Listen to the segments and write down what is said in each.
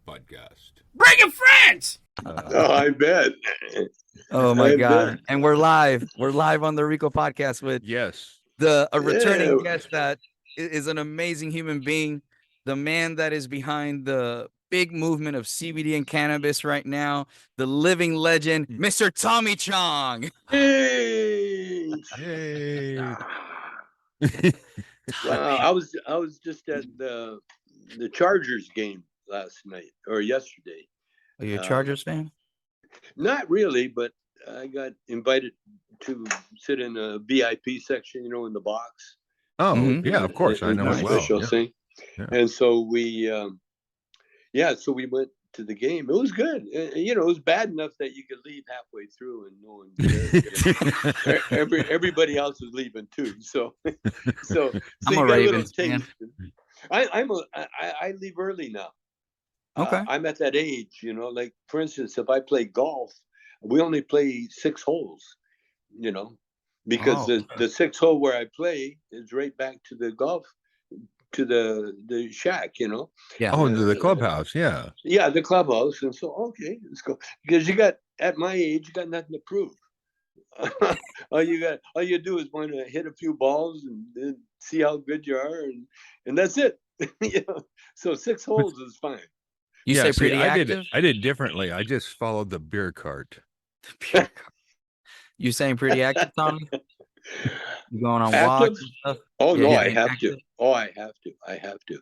podcast. Bring your friends. Oh, I bet. Oh my I God. bet. And we're live. We're live on the Rico podcast with Yes. a returning Yeah. guest that is an amazing human being, the man that is behind the big movement of CBD and cannabis right now, the living legend, Mr. Tommy Chong. Hey. Yay. Wow. I was just at the Chargers game last night or yesterday. Are you a Chargers fan? Not really, but I got invited to sit in a VIP section, in the box. Oh, Mhm. yeah, of course. I in know the it well. special Yeah. thing. Yeah. And so we went to the game. It was good. It was bad enough that you could leave halfway through and no one cared. Everybody else was leaving too. So I'm you a got Ravens a little fan. taste. I leave early now. Okay. I'm at that age, like for instance, if I play golf, we only play 6 holes, because Oh, the 6 hole where I play is right back to the golf, to the shack, yeah. Oh, to the clubhouse. Yeah. Yeah, the clubhouse. And so, okay, let's go. Because at my age, you got nothing to prove. all you do is want to hit a few balls and see how good you are, and that's it. So 6 holes is fine. You Yeah, say see, pretty I active? did it differently. I just followed the beer cart. You saying pretty active, Tommy? You going on Active? walks and stuff? Oh Yeah, no, yeah, I being have active. to. Oh, I have to.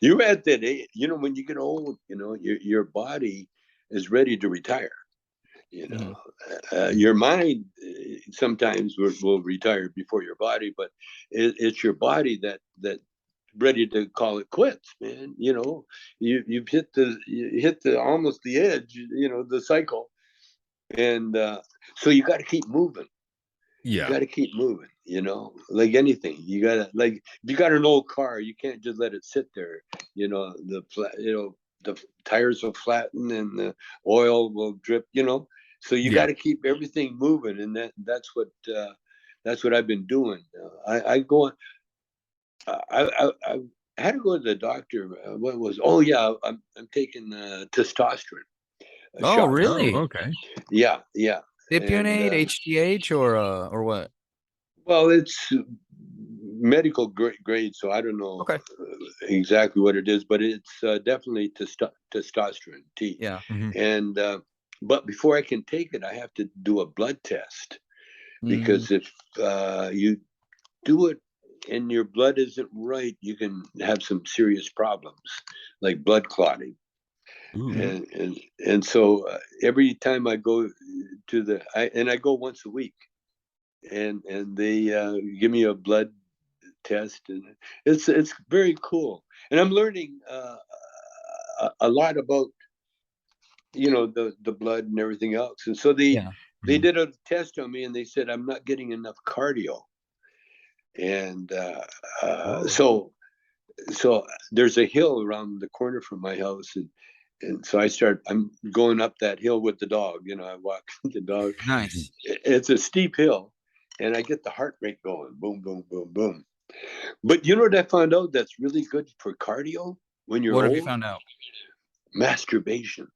You're at that age, when you get old, your body is ready to retire. Your mind sometimes will retire before your body, but it's your body that ready to call it quits, man. You've hit the almost the edge, the cycle, and so you got to keep moving. You Yeah. got to keep moving, like anything. You got to, like, if you got an old car, you can't just let it sit there. The tires will flatten and the oil will drip, so you got to keep everything moving. And that's what I've been doing. I had to go to the doctor. I'm taking testosterone. Oh, Shots. really? Oh, okay. Yeah. Dipionate, HGH, or what? Well, it's medical grade, so I don't know Okay. exactly what it is, but it's definitely testosterone, T. Yeah. Mhm. And but before I can take it, I have to do a blood test, because if you do it and your blood isn't right, you can have some serious problems like blood clotting. Ooh. And so every time I go to I go once a week, and they give me a blood test, and it's very cool. And I'm learning a lot about the blood and everything else. And so they did a test on me, and they said I'm not getting enough cardio. And so there's a hill around the corner from my house, and so I'm going up that hill with the dog. I walk the dog. Nice. It's a steep hill, and I get the heart rate going, boom, boom, boom, boom. But you know what I found out that's really good for cardio when you're What old? have you found out? Masturbation.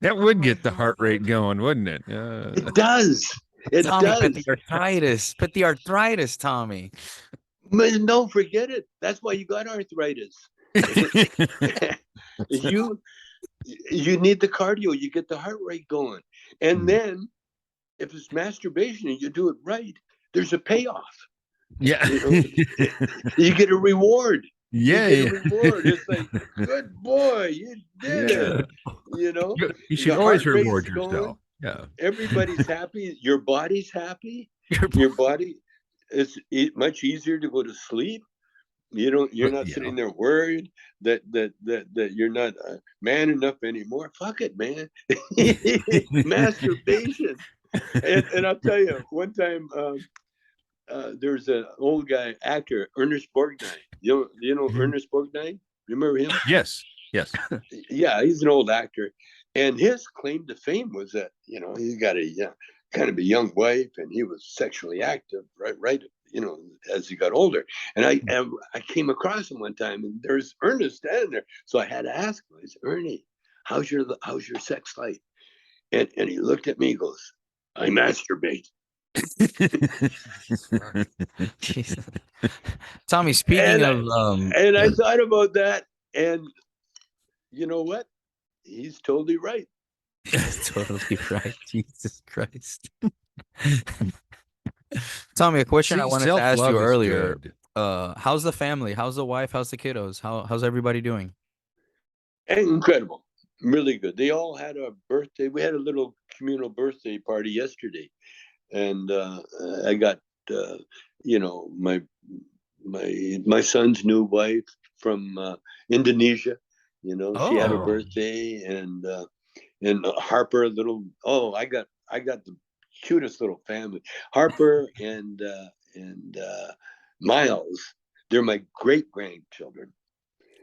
That would get the heart rate going, wouldn't it? It does. It Tommy, does. Put the arthritis, Tommy. No, forget it. That's why you got arthritis. you need the cardio. You get the heart rate going, and then if it's masturbation and you do it right, there's a payoff. Yeah. You get a reward. Yeah. You get a reward. It's like, good boy, you did it. You should always reward yourself. Yeah. Everybody's happy. Your body's happy. Your body, it's much easier to go to sleep. You're not sitting there worried that you're not man enough anymore. Fuck it, man. Masturbation. And I'll tell you, one time there's an old guy actor, Ernest Borgnine. You know Ernest Borgnine? Remember him? Yes. Yeah, he's an old actor, and his claim to fame was that he's got a kind of a young wife, and he was sexually active right you know, as he got older. And I came across him one time, and there's Ernest standing there. So I had to ask him. I said, Ernie, how's your sex life? And he looked at me. He goes, I masturbate. Tommy, speaking of and I thought about that, and you know what? He's totally right. He's totally right. Jesus Christ. Tommy, a question I wanted to ask you earlier. How's the family? How's the wife? How's the kiddos? How's everybody doing? Incredible. Really good. They all had a birthday. We had a little communal birthday party yesterday. And I got you know, my son's new wife from Indonesia. You know, she had a birthday, and Harper, I got the cutest little family. Harper and Miles, they're my great grandchildren.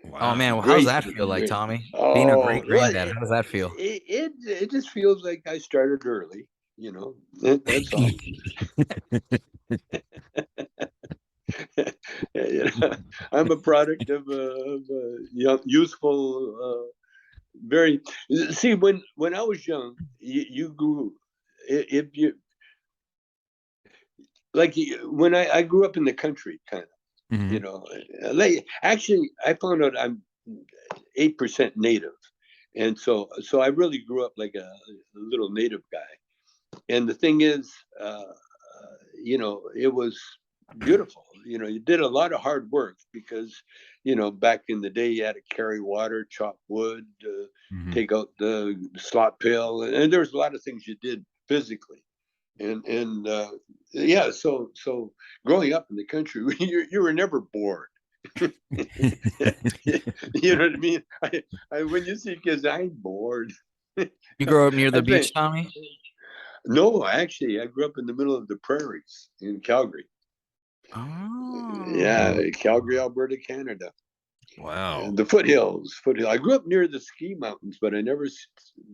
Wow. Oh man, well, how does that feel like, Tommy? Being a great granddad, how does that feel? It just feels like I started early. You know, that's all. You know, I'm a product of a youthful, very. See, when I was young, you grew. If you like, when I grew up in the country, kind of, you know, like actually, I found out I'm 8% native, and so I really grew up like a little native guy. And the thing is, you know, it was beautiful. You know, you did a lot of hard work because, you know, back in the day, you had to carry water, chop wood, take out the slop pail, and there was a lot of things you did physically. And yeah, so growing up in the country, you were never bored. You know what I mean? When you see kids, I'm bored. You grew up near the beach, Tommy? No, actually, I grew up in the middle of the prairies in Calgary. Oh. Yeah, Calgary, Alberta, Canada. Wow. And the foothills. I grew up near the ski mountains, but I never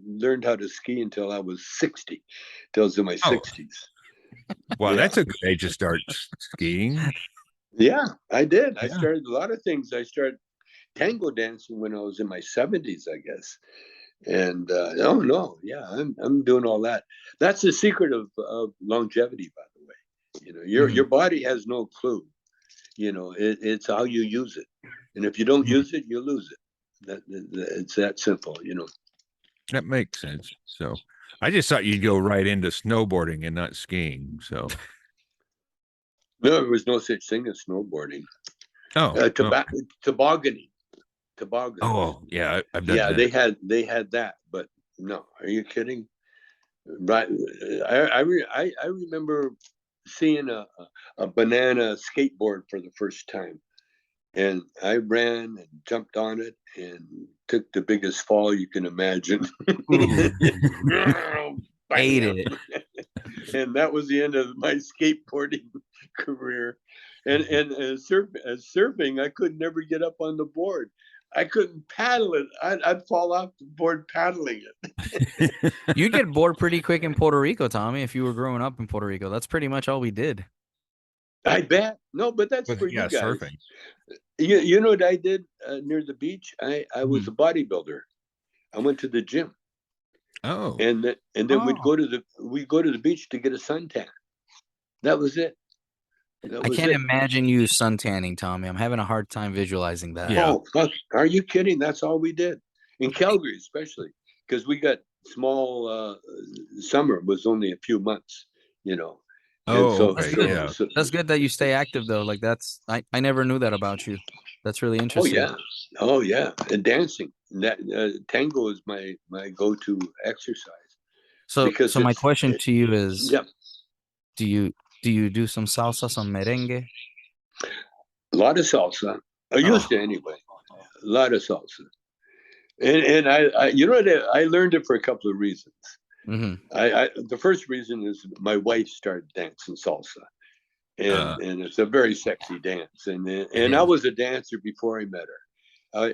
learned how to ski until I was 60. Until I was in my 60s. Wow, yeah. That's a good age to start skiing. Yeah, I did. I started a lot of things. I started tango dancing when I was in my 70s, I guess. And oh no, yeah, I'm doing all that. That's the secret of longevity, by the way. You know, your body has no clue. You know, it's how you use it, and if you don't use it, you lose it. It's that simple. You know. That makes sense. So, I just thought you'd go right into snowboarding and not skiing. So, no, there was no such thing as snowboarding. Oh, tobogganing. Oh, yeah, I've done that. Yeah, they had that, but no, are you kidding? Right, I remember seeing a banana skateboard for the first time, and I ran and jumped on it and took the biggest fall you can imagine. Ate it. And that was the end of my skateboarding career. And surfing, I could never get up on the board. I couldn't paddle it. I'd fall off the board paddling it. You'd get bored pretty quick in Puerto Rico, Tommy, if you were growing up in Puerto Rico. That's pretty much all we did. I bet. No, but that's for you guys. Surfing. You know what I did near the beach? I was a bodybuilder. I went to the gym. Oh. And then we'd go to the beach to get a suntan. That was it. I can't imagine you suntanning, Tommy. I'm having a hard time visualizing that. Yeah. Oh, fuck. Are you kidding? That's all we did. In Calgary, especially, because we got small summer was only a few months, you know. Oh, that's good. That's good that you stay active though. Like I never knew that about you. That's really interesting. Oh yeah. And dancing. That tango is my go-to exercise. So my question to you is, do you do some salsa, some merengue? A lot of salsa. I used to anyway. A lot of salsa. And I you know what, I learned it for a couple of reasons. The first reason is my wife started dancing salsa, and it's a very sexy dance. And I was a dancer before I met her.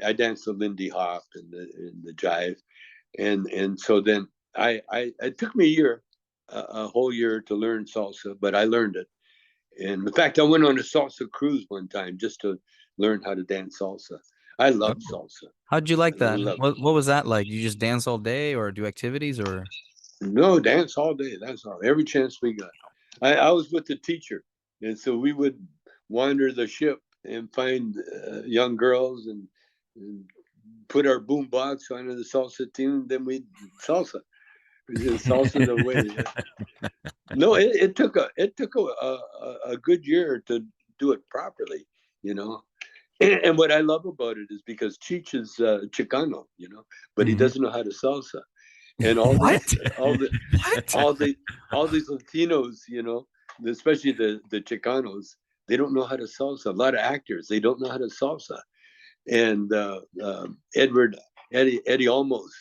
I danced the Lindy Hop and the jive, and so then it took me a whole year to learn salsa, but I learned it. And in fact, I went on a salsa cruise one time just to learn how to dance salsa. I love salsa. How'd you like that? Love What was that like? You just dance all day or do activities or? No, dance all day. That's all. Every chance we got. I was with the teacher, and so we would wander the ship and find young girls and put our boom box onto the salsa tune. Then we salsa. Salsa the way. No, it took a good year to do it properly, you know. And what I love about it is because Cheech is Chicano, you know, but he doesn't know how to salsa. And all What? all these Latinos, you know, especially the Chicanos, they don't know how to salsa. A lot of actors, they don't know how to salsa. And Eddie Olmos,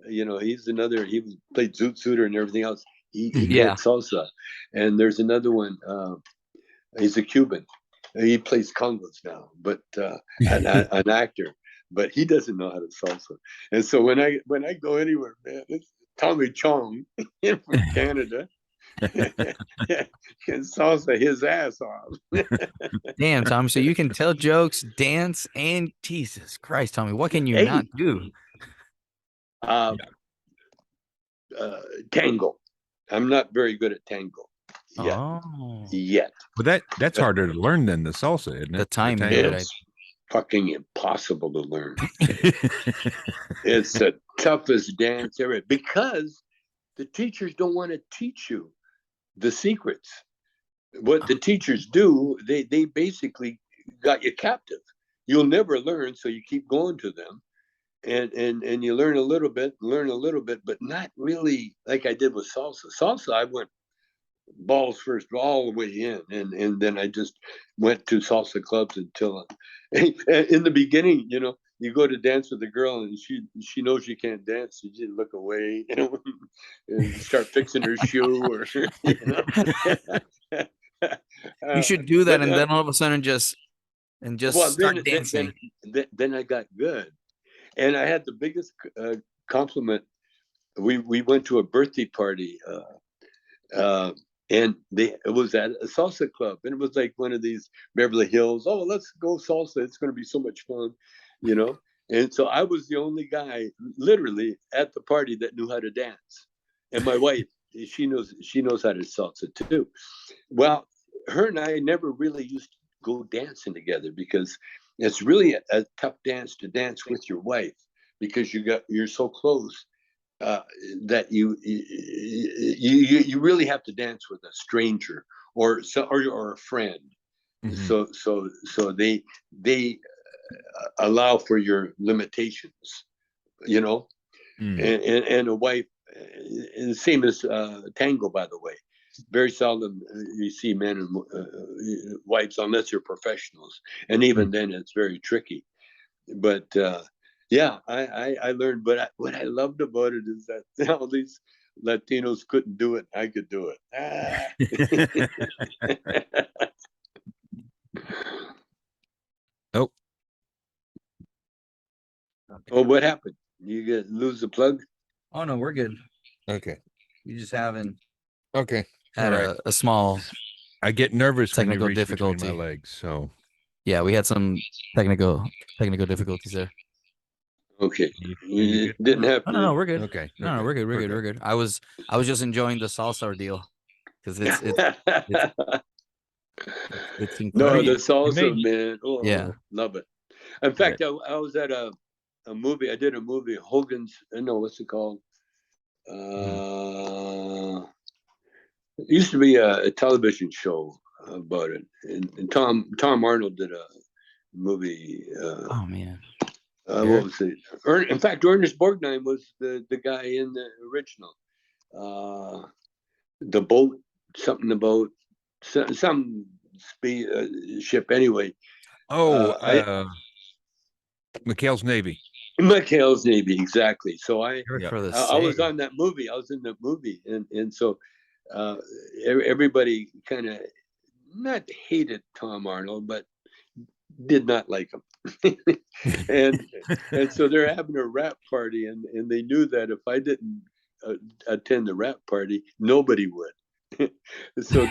you know, he's another. He played Zoot Suiter and everything else. He Yeah. can't salsa. And there's another one. He's a Cuban. He plays congos now, but an actor. But he doesn't know how to salsa. And so when I go anywhere, man, it's Tommy Chong from Canada can salsa his ass off. Damn, Tommy. So you can tell jokes, dance, and Jesus Christ, Tommy, what can you not do? Tango. I'm not very good at tango. Yet. Oh. Yet. But that's harder to learn than the salsa, isn't it? The timing. It's fucking impossible to learn. It's the toughest dance ever because the teachers don't want to teach you the secrets. What the teachers do, they basically got you captive. You'll never learn, so you keep going to them. And you learn a little bit, but not really like I did with salsa. Salsa, I went balls first all the way in, and then I just went to salsa clubs until in the beginning, you know, you go to dance with a girl and she knows you can't dance, you just look away, you know, and start fixing her shoe or you know. You should do that, and then all of a sudden just start dancing. Then I got good, and I had the biggest compliment. We went to a birthday party. And it was at a salsa club, and it was like one of these Beverly Hills. Oh, let's go salsa! It's going to be so much fun, you know. And so I was the only guy, literally, at the party that knew how to dance. And my wife, she knows how to salsa too. Well, her and I never really used to go dancing together because it's really a tough dance to dance with your wife because you're so close. That you really have to dance with a stranger or a friend. So they allow for your limitations, you know. And a wife, and the same as tango, by the way. Very seldom you see men and wives unless you're professionals, and even then it's very tricky. But yeah, I learned, but what I loved about it is that all these Latinos couldn't do it. I could do it. Oh. Oh, what happened? You lose the plug? Oh no, we're good. Okay. You just haven't Okay. had a small I get nervous technical when you reach difficulty. between my legs, so yeah, we had some technical difficulties there. Okay. You didn't have to. No, we're good. Okay. No, we're good. We're good. I was just enjoying the salsa ordeal because it's incredible. No, the salsa, man. Oh, yeah, love it. In fact, I was at a movie. I did a movie, Hogan's. No, what's it called? It used to be a television show about it, and Tom Arnold did a movie. oh man. What was it? In fact, Ernest Borgnine was the guy in the original. The boat, something about some ship. Anyway. McHale's Navy. McHale's Navy, exactly. So I was on that movie. I was in the movie, and so everybody kind of not hated Tom Arnold, but did not like him. and so they're having a rap party, and they knew that if I didn't attend the rap party, nobody would. So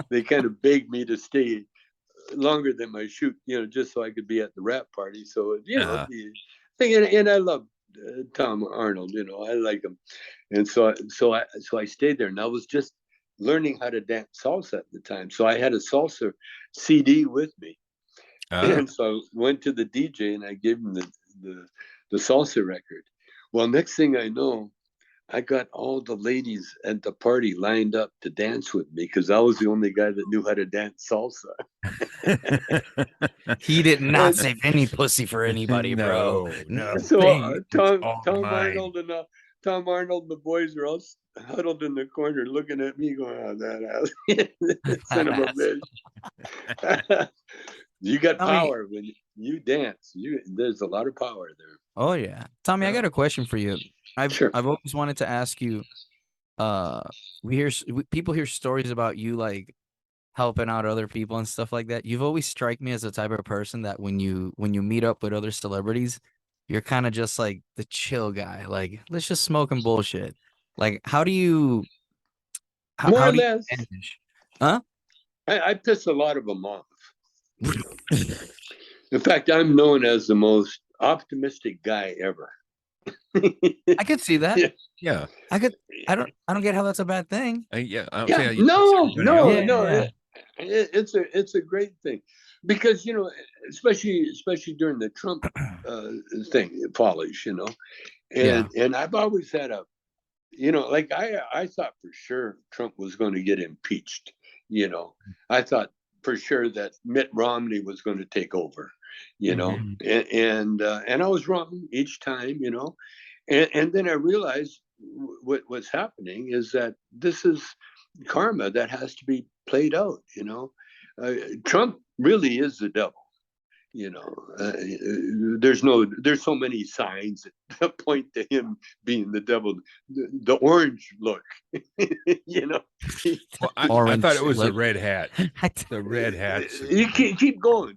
they kind of begged me to stay longer than my shoot, just so I could be at the wrap party. So the thing, and I love Tom Arnold. I like him, and so I stayed there, and I was just learning how to dance salsa at the time. So I had a salsa CD with me, and so I went to the DJ and I gave him the salsa record. Well, next thing I know, I got all the ladies at the party lined up to dance with me because I was the only guy that knew how to dance salsa. He did not save any pussy for anybody, bro. No. So Tom mine. Arnold and Tom Arnold, the boys are all huddled in the corner looking at me, going, "Oh, that ass, son of a bitch." You got power when you dance. There's a lot of power there. Oh yeah, Tommy, I got a question for you. I've always wanted to ask you. People hear stories about you like helping out other people and stuff like that. You've always strike me as the type of person that when you meet up with other celebrities, you're kind of just like the chill guy. Like, let's just smoke and bullshit. Like, how do you More how or do you less. manage? Huh? I piss a lot of them off. In fact, I'm known as the most optimistic guy ever. I could see that. Yeah. I don't get how that's a bad thing. Yeah. No. It's a great thing because especially during the Trump thing, polish, and I've always had like I thought for sure Trump was going to get impeached. I thought for sure that Mitt Romney was going to take over. And I was wrong each time. And then I realized what's happening is that this is karma that has to be played out. Trump really is the devil. There's so many signs that point to him being the devil. The orange look, Well, I thought it was the red hat. The red hat. You keep going.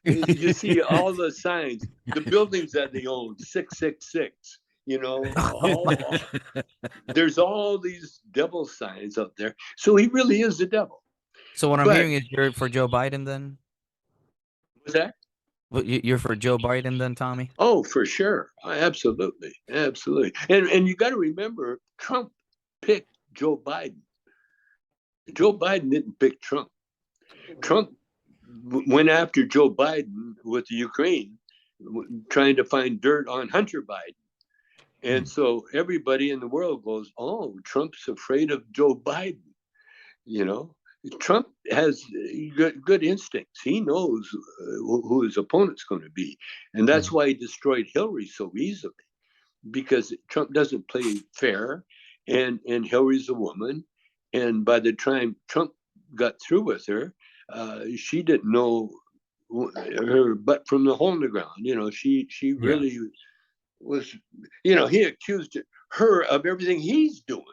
You see all the signs, the buildings that they own, 666. There's all these devil signs out there. So he really is the devil. So what I'm hearing is you're for Joe Biden then? What's that? You're for Joe Biden then, Tommy? Oh, for sure. Absolutely. And you got to remember, Trump picked Joe Biden. Joe Biden didn't pick Trump. Trump went after Joe Biden with the Ukraine, trying to find dirt on Hunter Biden. And so everybody in the world goes, "Oh, Trump's afraid of Joe Biden." Trump has good instincts. He knows who his opponent's going to be. And that's why he destroyed Hillary so easily, because Trump doesn't play fair. And Hillary's a woman. And by the time Trump got through with her, she didn't know her butt from the hole in the ground. She really was, he accused her of everything he's doing,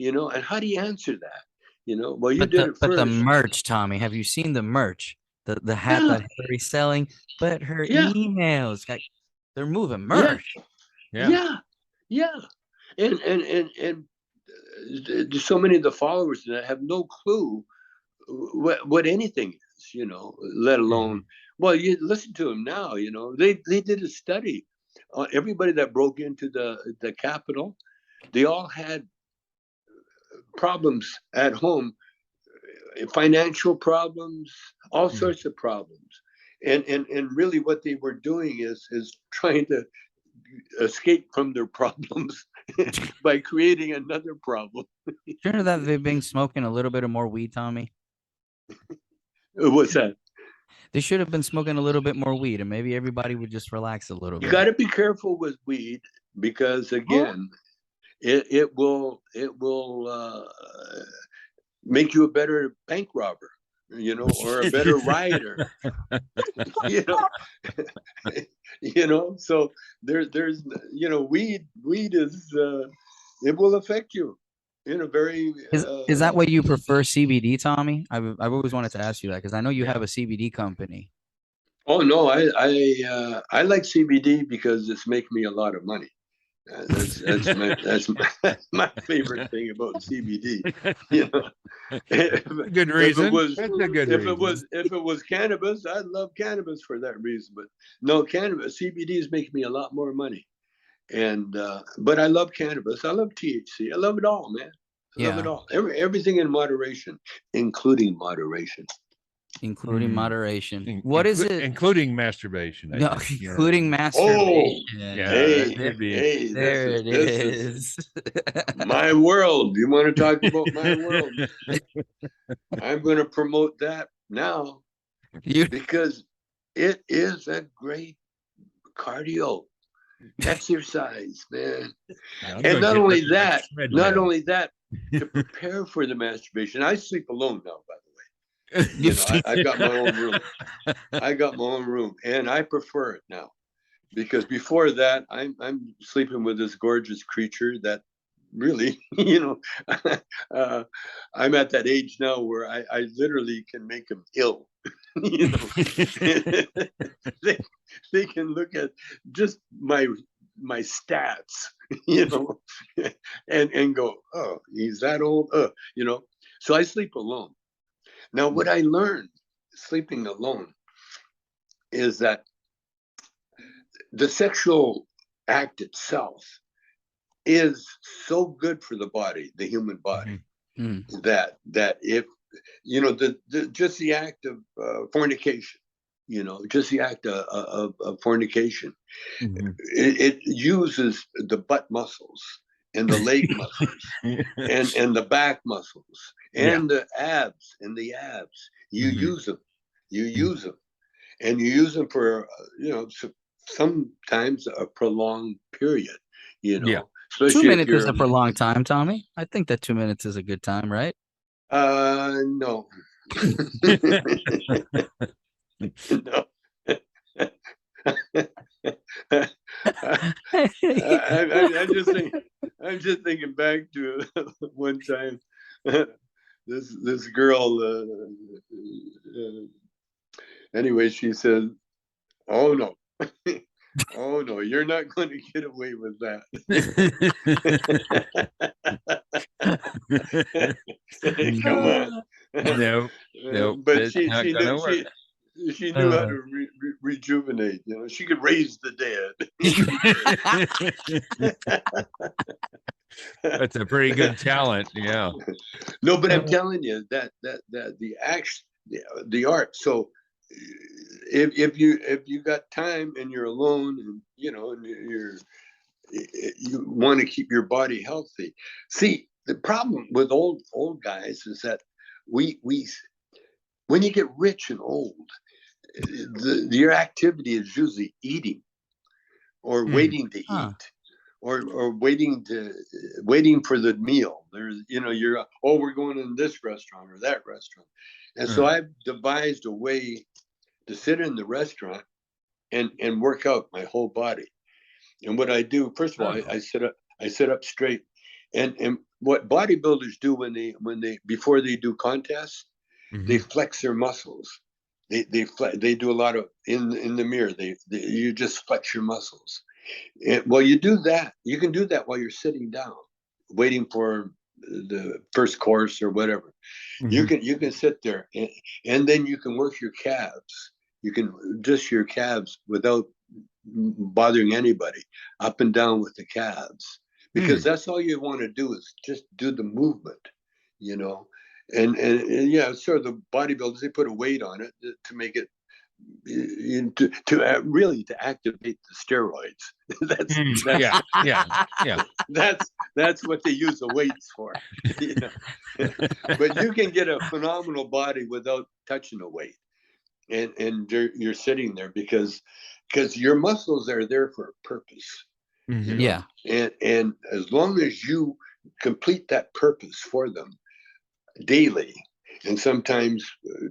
and how do you answer that? Well, you did it first. But the merch, Tommy, have you seen the merch? The hat that Hillary's selling, but her emails, they're moving merch. Yeah. And so many of the followers that have no clue what anything is, let alone, well, you listen to them now, they did a study. Everybody that broke into the Capitol, they all had problems at home, financial problems, all sorts of problems. And really what they were doing is trying to escape from their problems by creating another problem. Sure that they've been smoking a little bit of more weed, Tommy? What's that? They should have been smoking a little bit more weed, and maybe everybody would just relax a little bit. You got to be careful with weed because, again, it will make you a better bank robber, or a better rioter. So there's weed is it will affect you in a very is that why you prefer CBD, Tommy? I've always wanted to ask you that because I know you have a CBD company. Oh no, I like CBD because it's making me a lot of money. That's my favorite thing about CBD. You know, if, Good reason. That's a good reason. if it was cannabis, I'd love cannabis for that reason. But no, cannabis CBD is making me a lot more money. And but I love cannabis. I love THC. I love it all, man. I love it all. Everything in moderation, including moderation. Including moderation. What is it? Including masturbation. No, including masturbation. Yeah, there it is. My world. You want to talk about my world? I'm going to promote that now because it is a great cardio exercise, man. And not only that, to prepare for the masturbation. I sleep alone now, by the way. You know, I got my own room. I got my own room, and I prefer it now because before that, I'm sleeping with this gorgeous creature that really, you know, I'm at that age now where I literally can make him ill. You know, they can look at just my stats, you know, and go, oh, he's that old, you know. So I sleep alone. Now, what I learned sleeping alone is that the sexual act itself is so good for the body, the human body, that if, you know, just the act of fornication, you know, just the act of fornication, it uses the butt muscles and the leg muscles and the back muscles and the abs you use them and you use them for you know, sometimes a prolonged period, you know. 2 minutes is a prolonged time, Tommy. I think that 2 minutes is a good time, right? No. No. I'm just thinking back to one time. This girl. Anyway, she said, "Oh no, oh no, you're not going to get away with that." Come on. No, but she knew how to rejuvenate. You know, she could raise the dead. That's a pretty good talent. Yeah. No, but I'm telling you that the action, the art. So if you got time and you're alone, and you know, and you want to keep your body healthy. See, the problem with old guys is that we when you get rich and old, your activity is usually eating or waiting to eat or waiting for the meal. There's, you know, we're going in this restaurant or that restaurant. And so I've devised a way to sit in the restaurant and work out my whole body. And what I do, first of all, I sit up straight. And what bodybuilders do when they before they do contests, they flex their muscles. They do a lot of in the mirror. You just flex your muscles. Well, you do that. You can do that while you're sitting down, waiting for the first course or whatever. You can sit there and then you can work your calves. You can just your calves without bothering anybody, up and down with the calves, because that's all you want to do is just do the movement, you know. And yeah, sort of the bodybuilders, they put a weight on it to make it really to activate the steroids. That's what they use the weights for, you know? But you can get a phenomenal body without touching a weight, and you're sitting there because your muscles are there for a purpose. You know? And as long as you complete that purpose for them daily, and sometimes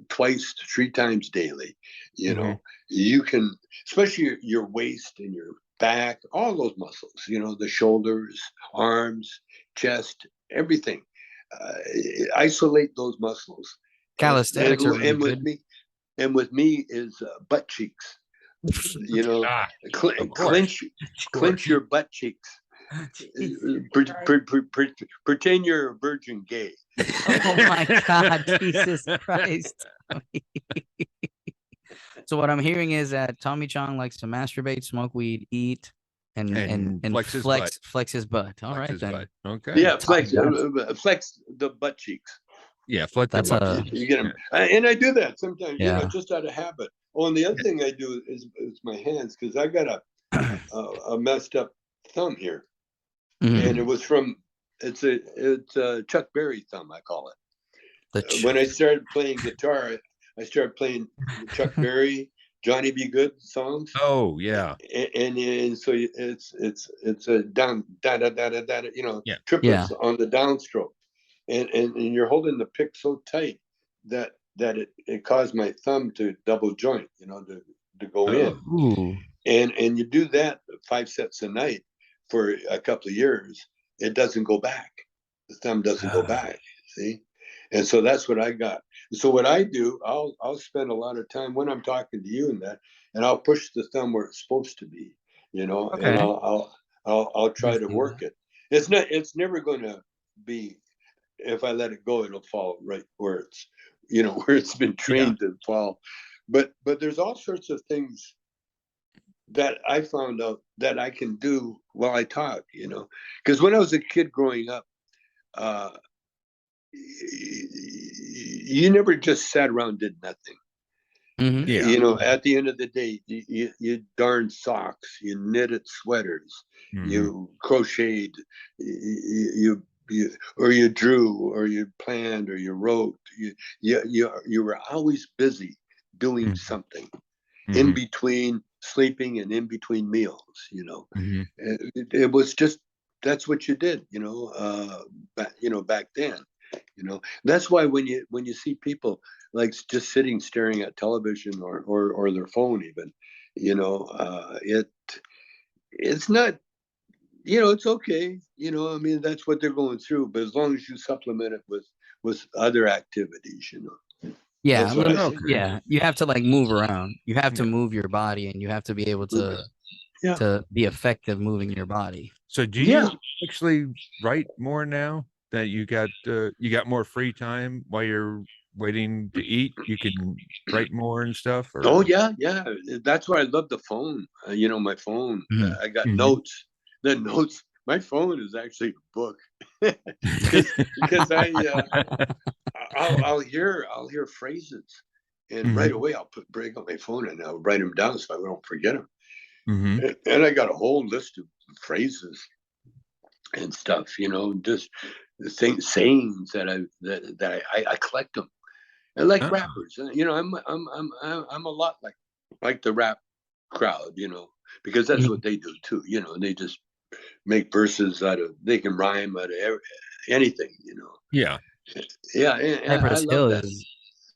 twice to 3 times daily, you know, you can, especially your waist and your back, all those muscles, you know, the shoulders, arms, chest, everything, isolate those muscles. Calisthenics are really and with good. me, and with me is butt cheeks. You know, clench your butt cheeks. Pretend you're a virgin gay. Oh my God, Jesus Christ. So what I'm hearing is that Tommy Chong likes to masturbate, smoke weed, eat, and flex his butt. All right then. Butt. Okay. Yeah, flex the butt cheeks. Yeah, flex That's the butt. You get them, and I do that sometimes. Yeah. You know, just out of habit. Oh, and the other thing I do is my hands, because I got a messed up thumb here, and it was from it's a Chuck Berry thumb, I call it. When I started playing guitar, I started playing Chuck Berry, Johnny B. Good songs. Oh yeah, and so it's a down da da da da da, you know, triplets on the downstroke, and you're holding the pick so tight that it caused my thumb to double joint, you know, to go in. Ooh. And you do that 5 sets a night for a couple of years, it doesn't go back. The thumb doesn't go back. See, and so that's what I got. So what I do, I'll spend a lot of time when I'm talking to you and I'll push the thumb where it's supposed to be, you know, and I'll try to work it. It's never going to be, if I let it go, it'll fall right where it's, you know, where it's been trained to fall. But there's all sorts of things that I found out that I can do while I talk, you know, because when I was a kid growing up, you never just sat around and did nothing. You know, at the end of the day, you darned socks, you knitted sweaters, you crocheted, you or you drew, or you planned, or you wrote. You were always busy doing something in between sleeping and in between meals. You know, it was just, that's what you did. You know, back then. You know, that's why when you see people like just sitting staring at television or their phone even, you know, it's not, you know, it's okay, you know, I mean, that's what they're going through, but as long as you supplement it with other activities, you know. Yeah, yeah, you have to like move around. You have to move your body, and you have to be able to be effective moving your body. So do you actually write more now that you got more free time while you're waiting to eat? You can write more and stuff? Or? Oh yeah, that's why I love the phone. You know, my phone. I got notes. The notes. My phone is actually a book, because I'll hear phrases, and right away I'll break up my phone and I'll write them down so I don't forget them. And I got a whole list of phrases and stuff, you know, just sayings that I collect them. And like rappers, you know, I'm a lot like the rap crowd, you know, because that's what they do too. You know, they just make verses they can rhyme out of anything, you know. Yeah.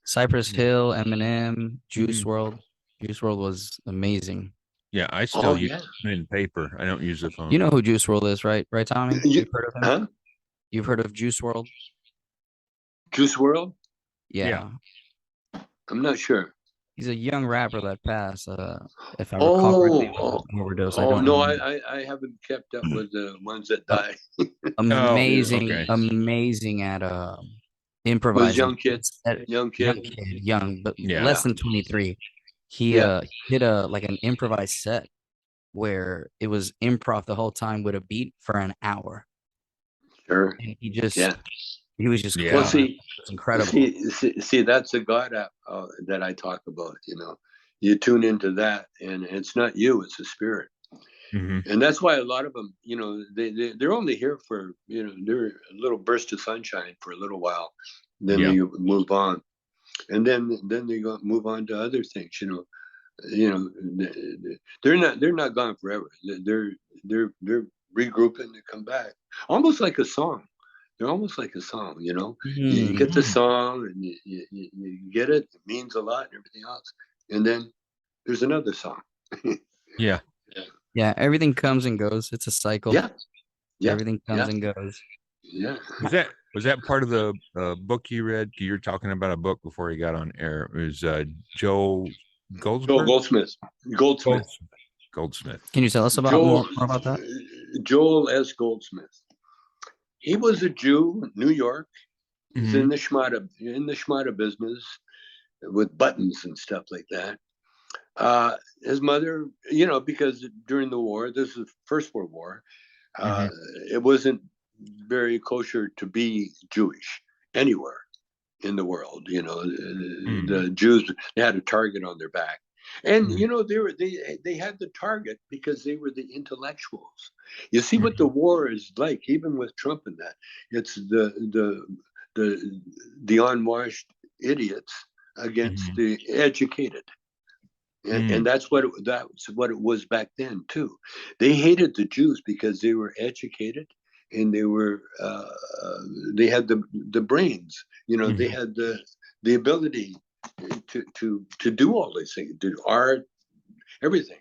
Cypress Hill, Eminem, Juice WRLD. Juice WRLD was amazing. Yeah, I still use pen and paper. I don't use the phone. You know who Juice WRLD is, right? Right, Tommy? You've heard of him? Huh? You've heard of Juice WRLD? Juice WRLD? Yeah. I'm not sure. He's a young rapper that passed. If I recall correctly, overdose. I haven't kept up with the ones that die. Amazing at improvising. Was young kid, but less than 23. He did an improvised set where it was improv the whole time with a beat for an hour. Sure. And he was just well, see, it's incredible. See, that's a God app that I talk about. You know, you tune into that, and it's not you; it's the spirit. And that's why a lot of them, you know, they're only here for, you know, they're a little burst of sunshine for a little while, then they move on, and then they move on to other things. You know, they're not gone forever. They're regrouping to come back, almost like a song. They're almost like a song, you know. You get the song and you get it. It means a lot and everything else. And then there's another song. Yeah, everything comes and goes. It's a cycle. Yeah. Everything comes and goes. Yeah. Was that part of the book you read? You were talking about a book before you got on air. It was Joel Goldsmith. Goldsmith. Goldsmith. Can you tell us about more about that? Joel S. Goldsmith. He was a Jew, New York. He's in the schmata business with buttons and stuff like that. His mother, because during the war, this is First World War, it wasn't very kosher to be Jewish anywhere in the world. The Jews, they had a target on their back. And they had the target because they were the intellectuals. You see what the war is like, even with Trump and that. It's the unwashed idiots against the educated. And that's what it was back then too. They hated the Jews because they were educated and they had the brains. They had the ability to do all these things, do art, everything.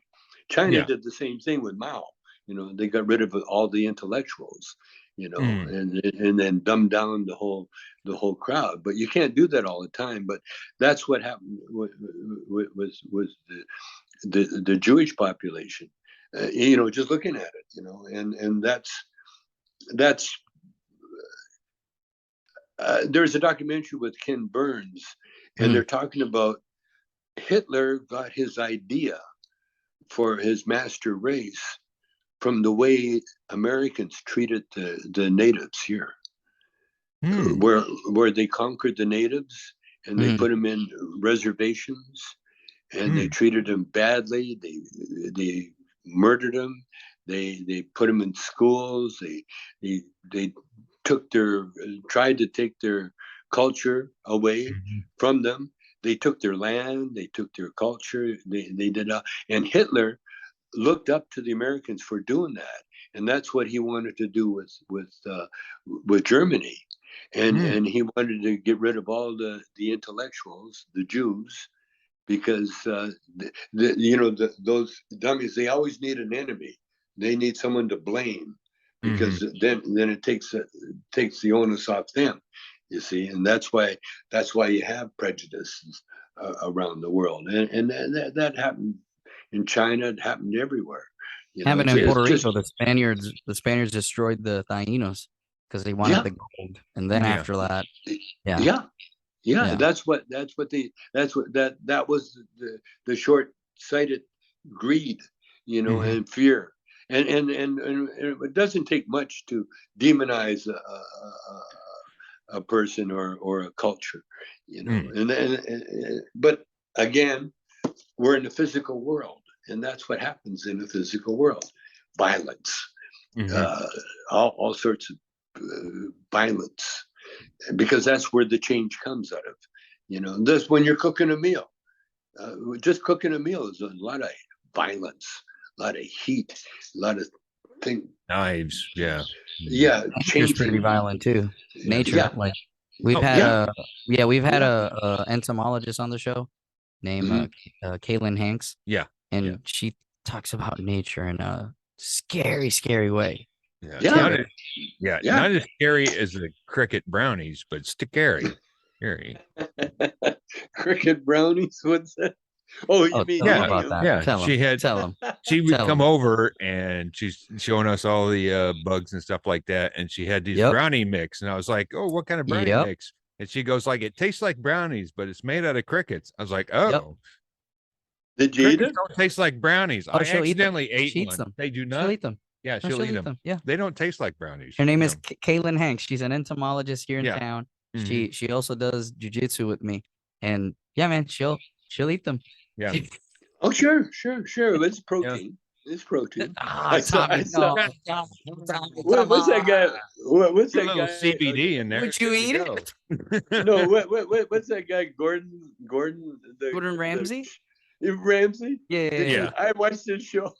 China did the same thing with Mao. They got rid of all the intellectuals, and then dumbed down the whole crowd. But you can't do that all the time. But that's what happened with the Jewish population. Just looking at it, and that's. There's a documentary with Ken Burns, and they're talking about Hitler got his idea for his master race from the way Americans treated the natives here, where they conquered the natives and they put them in reservations and they treated them badly. They murdered them. They put them in schools. They tried to take their culture away from them. They took their land. They took their culture. They did, and Hitler looked up to the Americans for doing that, and that's what he wanted to do with Germany, and he wanted to get rid of all the intellectuals, the Jews, because those dummies, they always need an enemy. They need someone to blame, because then it takes the onus off them. You see, and that's why you have prejudices around the world, and that happened in China. It happened everywhere. Happened in Puerto Rico. The Spaniards destroyed the Taínos because they wanted the gold, and then after that, that was the short-sighted greed, and fear, and it doesn't take much to demonize a person or a culture, but again, we're in the physical world, and that's what happens in the physical world: violence, all sorts of violence, because that's where the change comes out of. This, when you're cooking a meal, just cooking a meal is a lot of violence, a lot of heat, a lot of things. Knives, Nature's pretty violent too. Nature, like we've had a entomologist on the show named Kaylin Hanks. And she talks about nature in a scary way. Not as scary as the cricket brownies, but scary. Cricket brownies? What's that? Oh, you mean about that? Yeah, tell him. She would come over and she's showing us all the bugs and stuff like that, and she had these brownie mix, and I was like, "Oh, what kind of brownie mix?" And she goes like, "It tastes like brownies, but it's made out of crickets." I was like, "Oh." Did you eat it? Don't taste like brownies. I accidentally ate she one. eats them. They do not. She'll eat them. Yeah, she'll eat them. Yeah, they don't taste like brownies. Her name is Kaylin Hanks. She's an entomologist here in town. Mm-hmm. She also does jujitsu with me, and man, she'll eat them. Yeah. Oh, sure. It's protein. It's protein. What's that guy? What's that guy? CBD in there. Would you eat it? No. What's that guy? Gordon Ramsay. Ramsay. Yeah. I watched this show.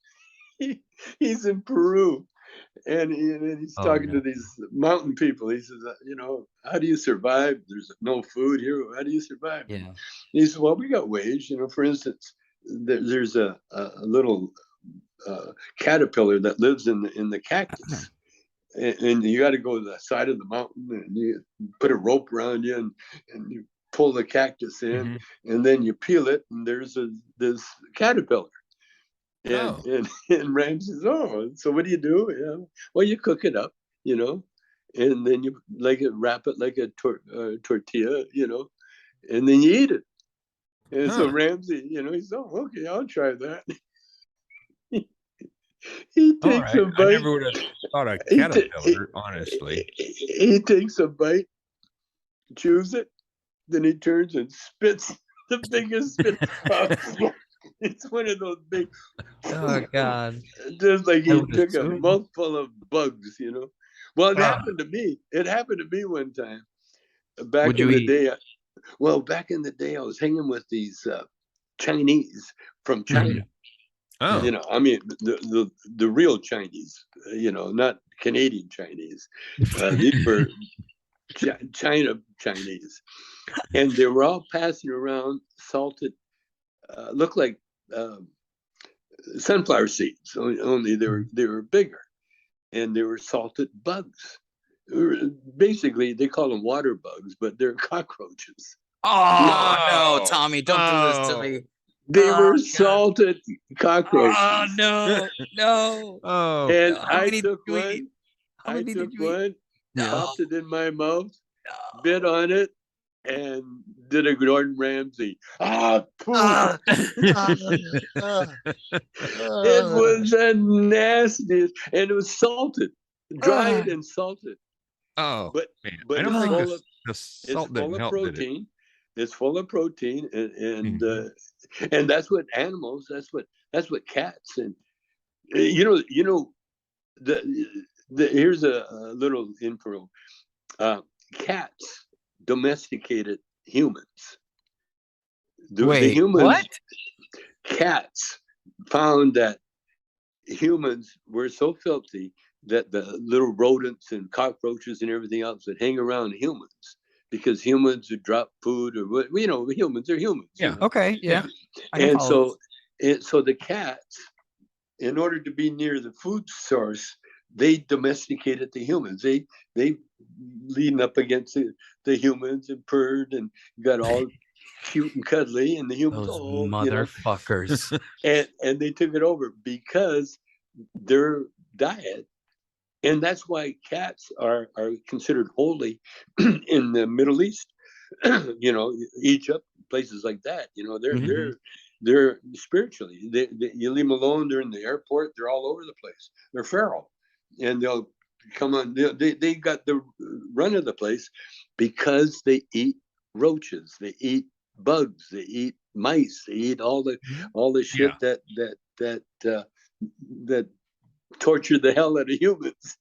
He's in Peru, and he's talking to these mountain people. He says, how do you survive? There's no food here. How do you survive? Yeah. He says, well, we got ways. For instance, there's a little caterpillar that lives in the cactus, and you got to go to the side of the mountain, and you put a rope around you, and you pull the cactus in, and then you peel it, and there's this caterpillar. And and Ram says, "Oh, so what do you do? Yeah, well, you cook it up, and then you wrap it like a tortilla, and then you eat it." And so Ramsey, he said, "Oh, okay, I'll try that." He All takes right. a I bite. never would have thought a caterpillar, honestly. He takes a bite, chews it, then he turns and spits the biggest spit. It's one of those big. Oh God! Just like he took a assume. mouthful of bugs, Well, it happened to me. It happened to me one time back in the day. Well, back in the day, I was hanging with these Chinese from China. Oh, I mean the real Chinese, not Canadian Chinese. These were China Chinese, and they were all passing around salted, looked like sunflower seeds. Only they were bigger, and they were salted bugs. Basically, they call them water bugs, but they're cockroaches. Oh no, Tommy! Don't do this to me. They were salted cockroaches. Oh no, no. And How I many took did you one. eat? How many did you eat? Popped it in my mouth, No. bit on it, and did a Gordon Ramsay. It was the nastiest, and it was salted, dried and salted. Oh, but man. but I don't it's think full of the salt didn't help, did it? protein. It's full of protein, and that's what animals. That's what cats and here's a little info. Cats domesticated humans. The humans, what? Cats found that humans were so filthy that the little rodents and cockroaches and everything else would hang around humans because humans would drop food or humans are humans. Yeah. Okay. Yeah. And so the cats, in order to be near the food source, they domesticated the humans. They leaned up against the humans and purred and got all cute and cuddly, and the humans, those motherfuckers. And they took it over because their diet, and that's why cats are considered holy in the Middle East. Egypt, places like that. They're spiritually. You leave them alone. They're in the airport. They're all over the place. They're feral, and they'll come on. They got the run of the place because they eat roaches. They eat bugs. They eat mice. They eat all the shit that torture the hell out of humans.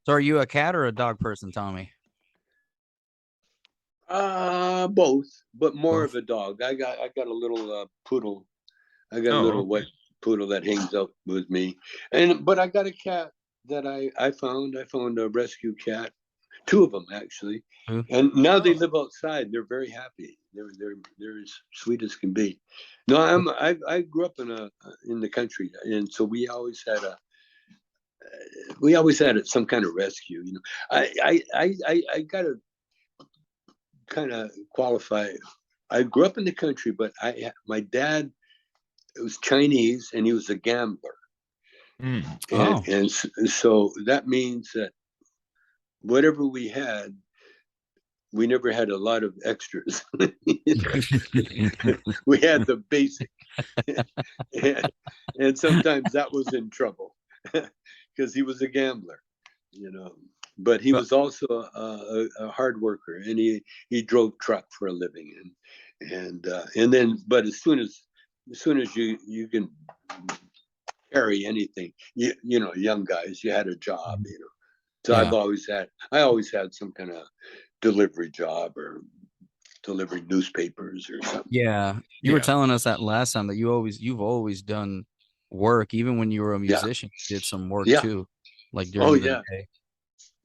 So, are you a cat or a dog person, Tommy? Both, but more of a dog. I got a little poodle. I got a little white poodle that hangs out with me, but I got a cat that I found. I found a rescue cat, 2 of them actually, and now they live outside. They're very happy. They're as sweet as can be. No, I grew up in the country, and so we always had some kind of rescue. I gotta kind of qualify. I grew up in the country, but my dad was Chinese and he was a gambler. And so that means that whatever we had, we never had a lot of extras. We had the basic. and sometimes that was in trouble because he was a gambler, but he was also a hard worker, and he drove truck for a living, and then, but as soon as you can carry anything, young guys, you had a job, So I always had some kind of delivery job or delivering newspapers or something. Yeah, you were telling us that last time that you've always done work, even when you were a musician. You did some work too, like during the day.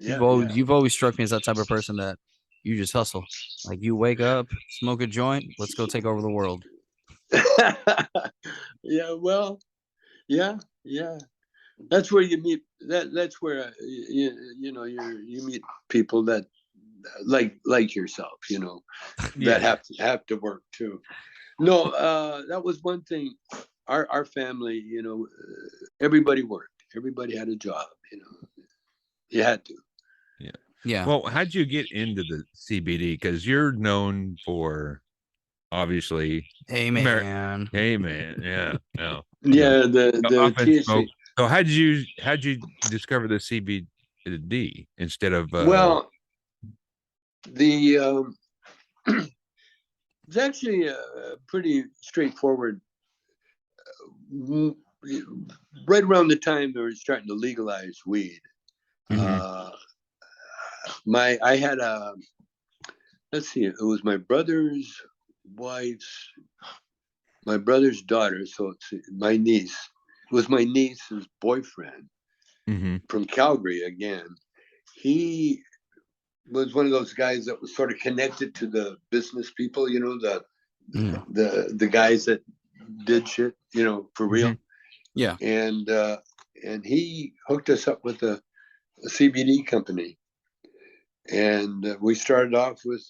You've always struck me as that type of person that you just hustle. Like you wake up, smoke a joint, let's go take over the world. That's where you meet. That's where you meet people that like yourself. That have to work too. No, that was one thing. our family, everybody worked. Everybody had a job. You had to. Yeah. Yeah. Well, how'd you get into the CBD? Because you're known for obviously. Hey man. Hey man. Yeah. No. Yeah. The THC. So how'd you discover the CBD instead of Well, the it's actually pretty straightforward. Right around the time they were starting to legalize weed, I had let's see, it was my brother's wife's, my brother's daughter, so it's my niece. It was my niece's boyfriend from Calgary again. He was one of those guys that was sort of connected to the business people, the guys that did shit, for real. Yeah. And he hooked us up with a CBD company, and we started off with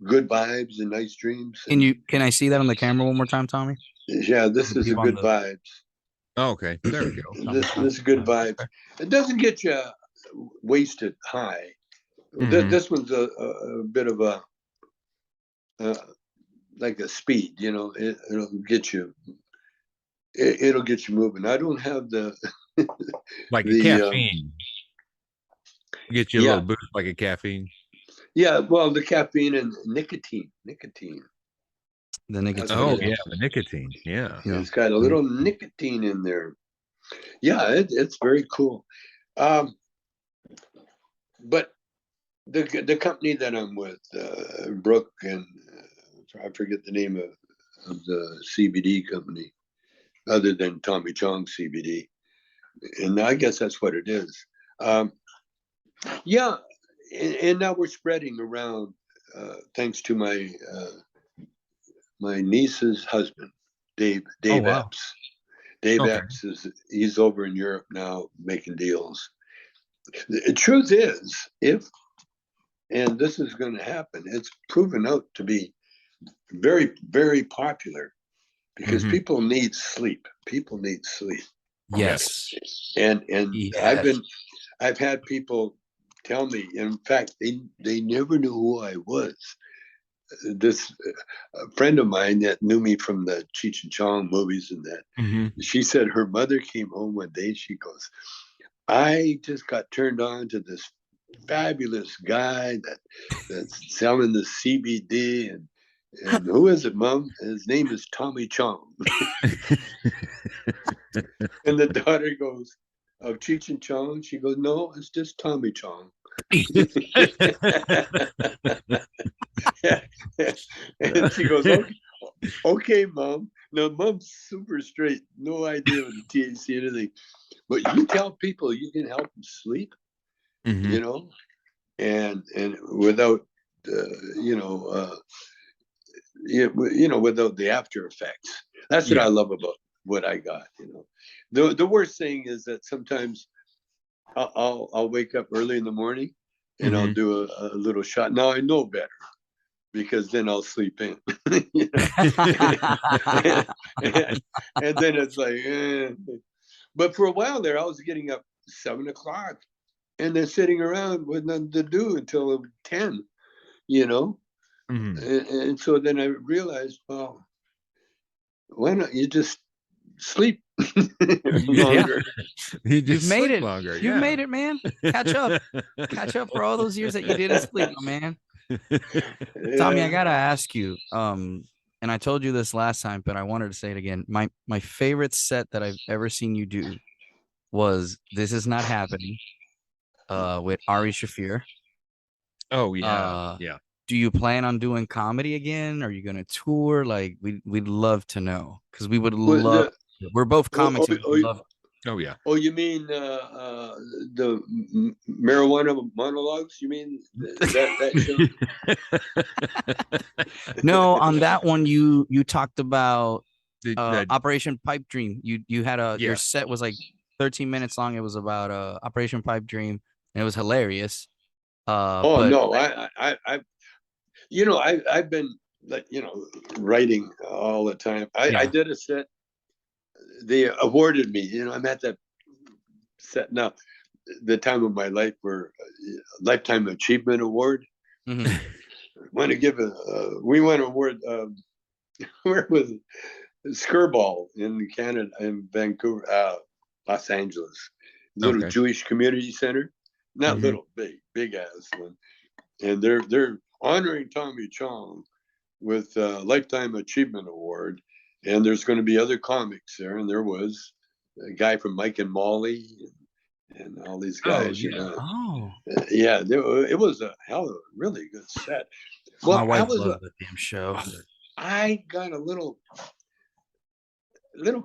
good vibes and nice dreams. Can I see that on the camera one more time, Tommy? Yeah, this is a good vibes. Oh, okay, there we go. This is good vibes. It doesn't get you wasted high. This one's a bit of a like a speed, it'll get you. It'll get you moving. I don't have the like the caffeine. Get you a little boost like a caffeine. Yeah, well, the caffeine and nicotine. The nicotine. Oh yeah, the nicotine. Yeah. It's got a little nicotine in there. Yeah, it's very cool. But the company that I'm with, Brooke, and I forget the name of the CBD company, other than Tommy Chong CBD, and I guess that's what it is. Yeah, and now we're spreading around, thanks to my niece's husband, Dave Epps. Dave Epps he's over in Europe now making deals. The truth is, and this is going to happen, it's proven out to be very, very popular because people need sleep. People need sleep. Yes. And I've had people tell me, in fact, they never knew who I was. This friend of mine that knew me from the Cheech and Chong movies and that, she said her mother came home one day. She goes, I just got turned on to this fabulous guy that's selling the CBD, and who is it, Mom? His name is Tommy Chong. And the daughter goes, of Cheech and Chong? She goes, no, it's just Tommy Chong. And she goes, okay, Mom. No, Mom's super straight, no idea of the THC or anything. But you tell people you can help them sleep, and without, without the after effects. That's what I love about what I got. The worst thing is that sometimes I'll wake up early in the morning and I'll do a little shot. Now I know better, because then I'll sleep in. And then it's like, But for a while there, I was getting up 7 o'clock and then sitting around with nothing to do until 10, And so then I realized, well, why not you just sleep longer? You've made it longer. You've made it, man. Catch up for all those years that you didn't sleep, man. Tommy, I gotta ask you, and I told you this last time, but I wanted to say it again. My favorite set that I've ever seen you do was This Is Not Happening, with Ari Shaffir. Oh yeah. Do you plan on doing comedy again? Are you gonna tour? Like, we'd love to know, because we would love. We're both comics. Oh yeah. Oh, you mean the marijuana monologues? You mean that show? No, on that one you talked about Operation Pipe Dream. You had your set was like 13 minutes long. It was about Operation Pipe Dream, and it was hilarious. No, I've been like, writing all the time. I did a set. They awarded me, I'm at that set now, the time of my life where Lifetime Achievement Award. Mm-hmm. Want to give we won an award, where was it? Skirball in Canada, in Vancouver, Los Angeles, little Jewish community center, not little, big ass one, and they're honoring Tommy Chong with a Lifetime Achievement Award, and there's going to be other comics there, and there was a guy from Mike and Molly and all these guys. It was a hell of a really good set. Well, my wife loved the damn show. I got a little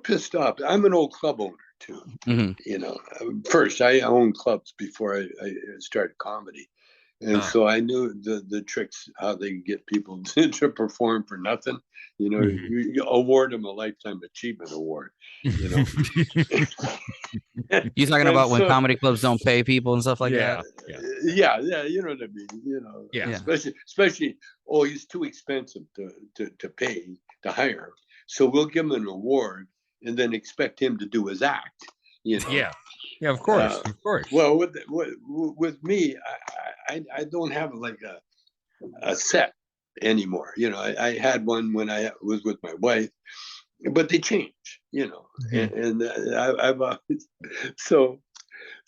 pissed off. I'm an old club owner too. First I owned clubs before I started comedy, and so I knew the tricks, how they get people to perform for nothing. You award them a Lifetime Achievement Award. You talking about when comedy clubs don't pay people and stuff like that? Yeah, you know what I mean. Especially he's too expensive to pay to hire. So we'll give him an award and then expect him to do his act. Yeah, of course, of course. Well, with me, I don't have like a set anymore. I had one when I was with my wife, but they change. And I've always, so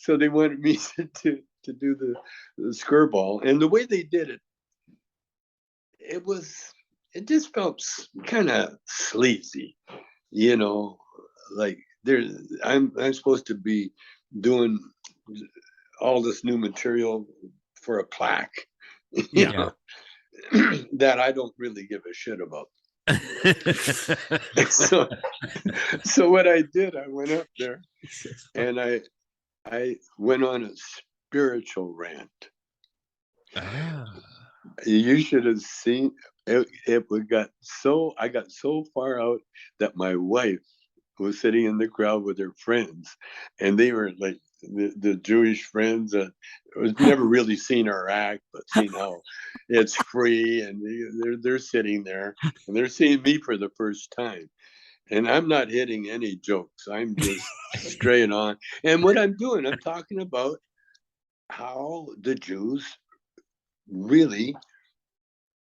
they wanted me to do the skirball, and the way they did it, it just felt kind of sleazy, like I'm supposed to be doing all this new material for a plaque, that I don't really give a shit about. So what I did, I went up there and I went on a spiritual rant. You should have seen it. I got so far out that my wife was sitting in the crowd with her friends, and they were like the Jewish friends that was never really seen our act, but seen how it's free, and they're sitting there and they're seeing me for the first time, and I'm not hitting any jokes. I'm just straight on. And what I'm doing, I'm talking about how the Jews really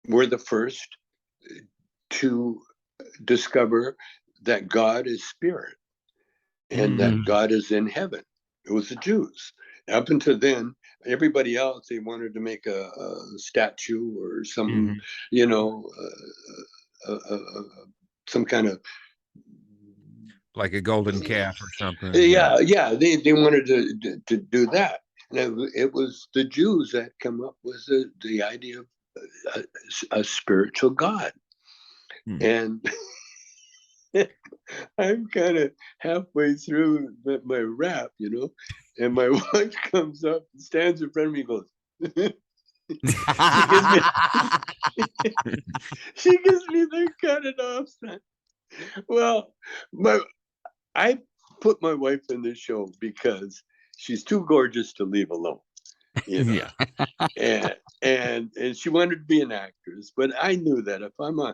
were the first to discover that God is spirit and that God is in heaven. It was the Jews. Up until then, everybody else, they wanted to make a statue or some, some kind of, like a golden calf or something. Yeah. They wanted to do that. And it was the Jews that come up with the idea of a spiritual God. And I'm kind of halfway through my rap, and my wife comes up and stands in front of me and goes, she gives me the cut it off sign. Well, I put my wife in this show because she's too gorgeous to leave alone. And she wanted to be an actress, but I knew that if I'm an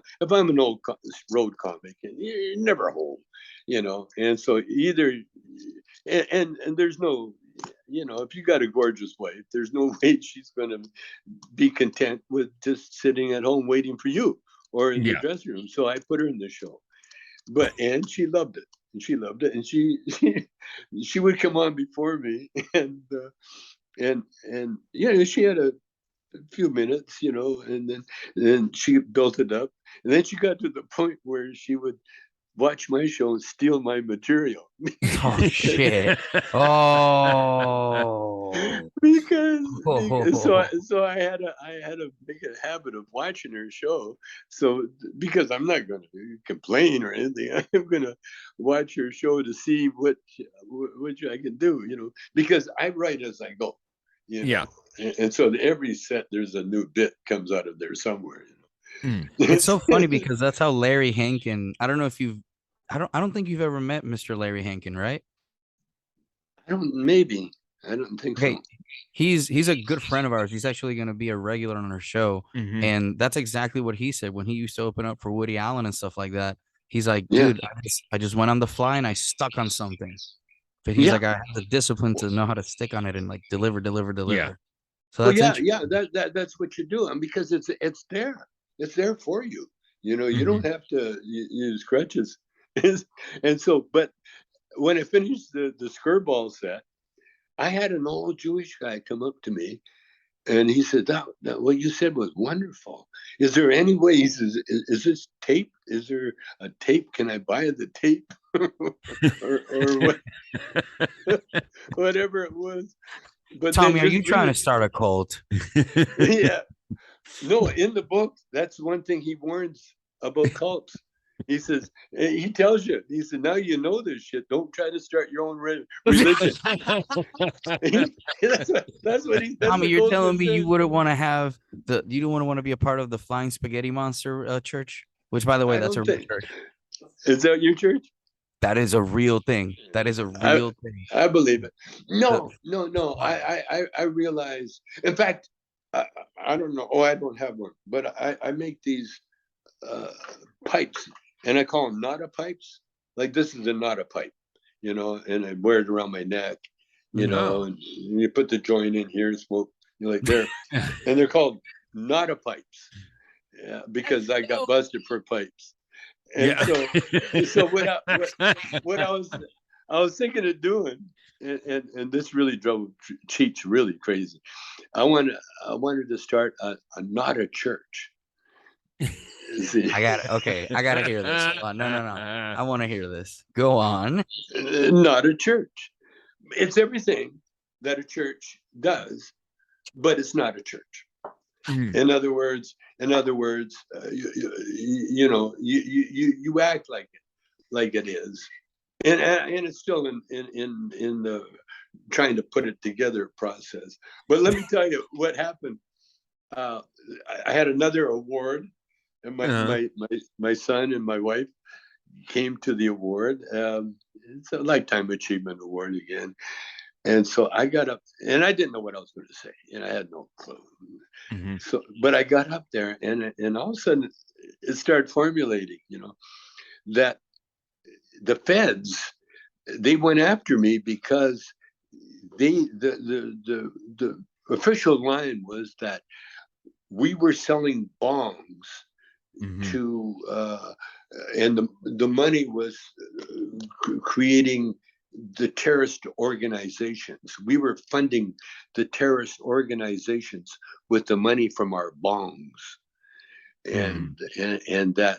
old road comic, and you're never home, and so either and there's no, if you got a gorgeous wife, there's no way she's going to be content with just sitting at home waiting for you or in the dressing room. So I put her in the show, and she loved it, and she would come on before me, and she had a few minutes, and then she built it up, and then she got to the point where she would watch my show and steal my material. Oh shit! Oh, because so I had to make a habit of watching her show. So because I'm not going to complain or anything, I'm going to watch her show to see what I can do, because I write as I go. And so every set there's a new bit comes out of there somewhere. It's so funny because that's how Larry Hankin. I don't know if I don't think you've ever met Mr. Larry Hankin, right? Maybe. I don't think Okay, so. he's a good friend of ours. He's actually going to be a regular on our show, and that's exactly what he said when he used to open up for Woody Allen and stuff like that. He's like, Yeah. dude, I just went on the fly and I stuck on something. But he's Yeah. like, I have the discipline to know how to stick on it and like deliver. Yeah. So Well, that's yeah, interesting. that's what you do, and because it's there for you. You know, you don't have to use crutches. And so, but when I finished the skirball set, I had an old Jewish guy come up to me, and he said, that what you said was wonderful. Is there any way? He says, is this tape? Is there a tape? Can I buy the tape? or what, whatever it was. But Tommy, then are just you trying to start a cult? yeah. No, in the book, that's one thing he warns about cults. He says, he tells you, he said, now you know this shit. Don't try to start your own religion. That's Tommy, what you're Goldsmith telling me says. you wouldn't want to be a part of the Flying Spaghetti Monster church? Which, by the way, I that's a don't real think. church. Is that your church? That is a real thing. That is a real thing. I believe it. No. I realize. In fact, I don't know. Oh, I don't have one, but I make these pipes, and I call them nada pipes. Like this is a nada pipe, you know, and I wear it around my neck, you know, and you put the joint in here and smoke, you know, like there, and they're called nada pipes, yeah, because I got busted for pipes, and so what I was thinking of doing, and this really drove Cheech really crazy. I wanted to start a nada church. I gotta hear this. No. I want to hear this. Go on. Not a church. It's everything that a church does, but it's not a church. In other words, you know, you act like it is, and it's still in the trying to put it together process. But let me tell you what happened. I had another award, and my son and my wife came to the award. It's a lifetime achievement award again. And so I got up, and I didn't know what I was going to say, and I had no clue. So, but I got up there, and all of a sudden, it started formulating. You know, that the feds, they went after me because the official line was that we were selling bongs to and the money was creating the terrorist organizations. We were funding the terrorist organizations with the money from our bongs. And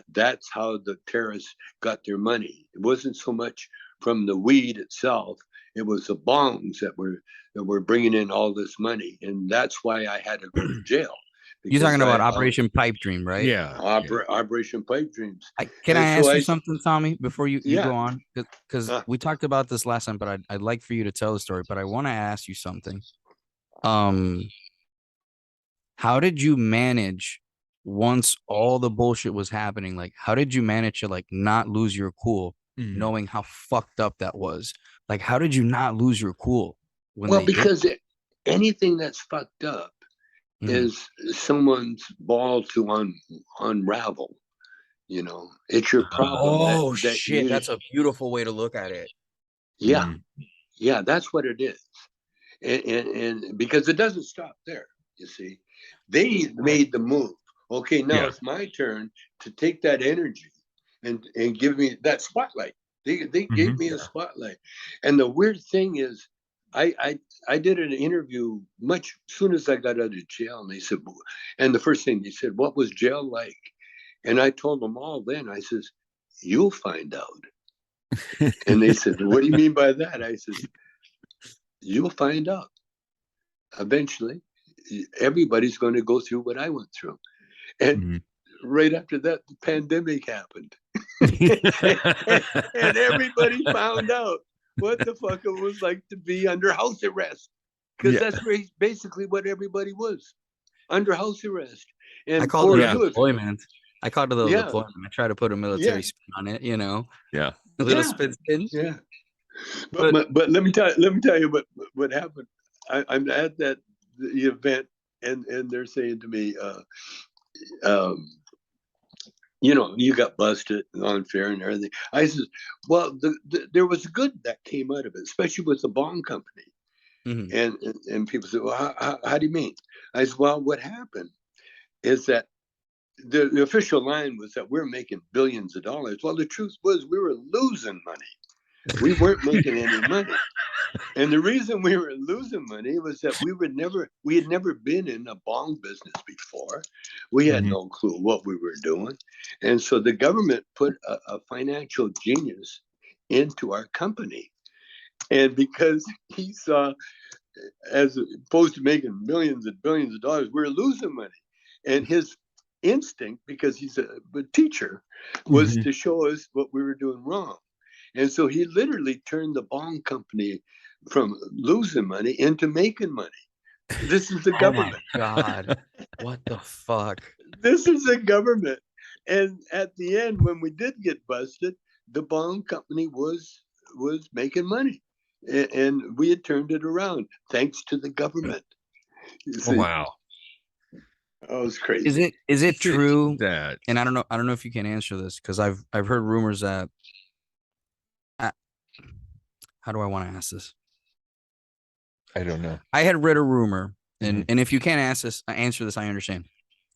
that's how the terrorists got their money. It wasn't so much from the weed itself. It was the bongs that were bringing in all this money, and that's why I had to go to jail. You're talking about Operation Pipe Dream, right? Yeah. Operation Pipe Dreams. Can I ask you something, Tommy, before you go on? Because we talked about this last time, but I'd like for you to tell the story. But I want to ask you something. How did you manage once all the bullshit was happening? Like, how did you manage to like not lose your cool, knowing how fucked up that was? Like, how did you not lose your cool when because anything that's fucked up is someone's ball to unravel. You know, it's your problem. Oh shit, that's a beautiful way to look at it. Yeah, yeah, that's what it is, and because it doesn't stop there. You see, they made the move. Okay, now it's my turn to take that energy and give me that spotlight. They gave me a spotlight, and the weird thing is, I did an interview much soon as I got out of jail, and they said, and the first thing they said, what was jail like? And I told them all then, I says, you'll find out. And they said, what do you mean by that? I says, you'll find out. Eventually, everybody's going to go through what I went through. And right after that, the pandemic happened. and everybody found out what the fuck it was like to be under house arrest. Because that's basically what everybody was, under house arrest. And I called it deployment. I called it deployment. I try to put a military spin on it, you know. Yeah. A little spin. Yeah. But let me tell you what happened. I'm at the event, and they're saying to me, um, you got busted unfair and everything. I said, well, there was good that came out of it, especially with the bond company. And people said, well, how do you mean? I said, well, what happened is that the official line was that we're making billions of dollars. Well, the truth was we were losing money. We weren't making any money. And the reason we were losing money was that we had never been in a bond business before. We had no clue what we were doing. And so the government put a financial genius into our company. And because he saw, as opposed to making millions and billions of dollars, we were losing money. And his instinct, because he's a teacher, was to show us what we were doing wrong. And so he literally turned the bond company from losing money into making money. This is the government. Oh my God. What the fuck? This is the government. And at the end, when we did get busted, the bond company was making money. And we had turned it around thanks to the government. Oh, wow. Oh, it's crazy. Is it true that? And I don't know if you can answer this, because I've heard rumors that how do I want to ask this? I don't know. I had read a rumor, and if you can't answer this, I understand.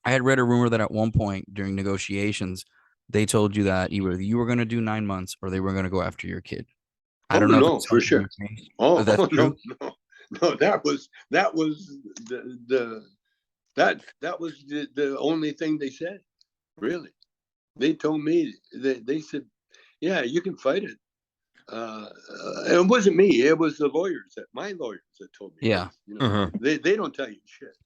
I had read a rumor that at one point during negotiations, they told you that either you were going to do 9 months or they were going to go after your kid. I don't know. No, for sure. Oh, that's true? No, that was the only thing they said. Really, they told me they said, yeah, you can fight it. It wasn't me. It was my lawyers that told me. Yeah. They don't tell you shit.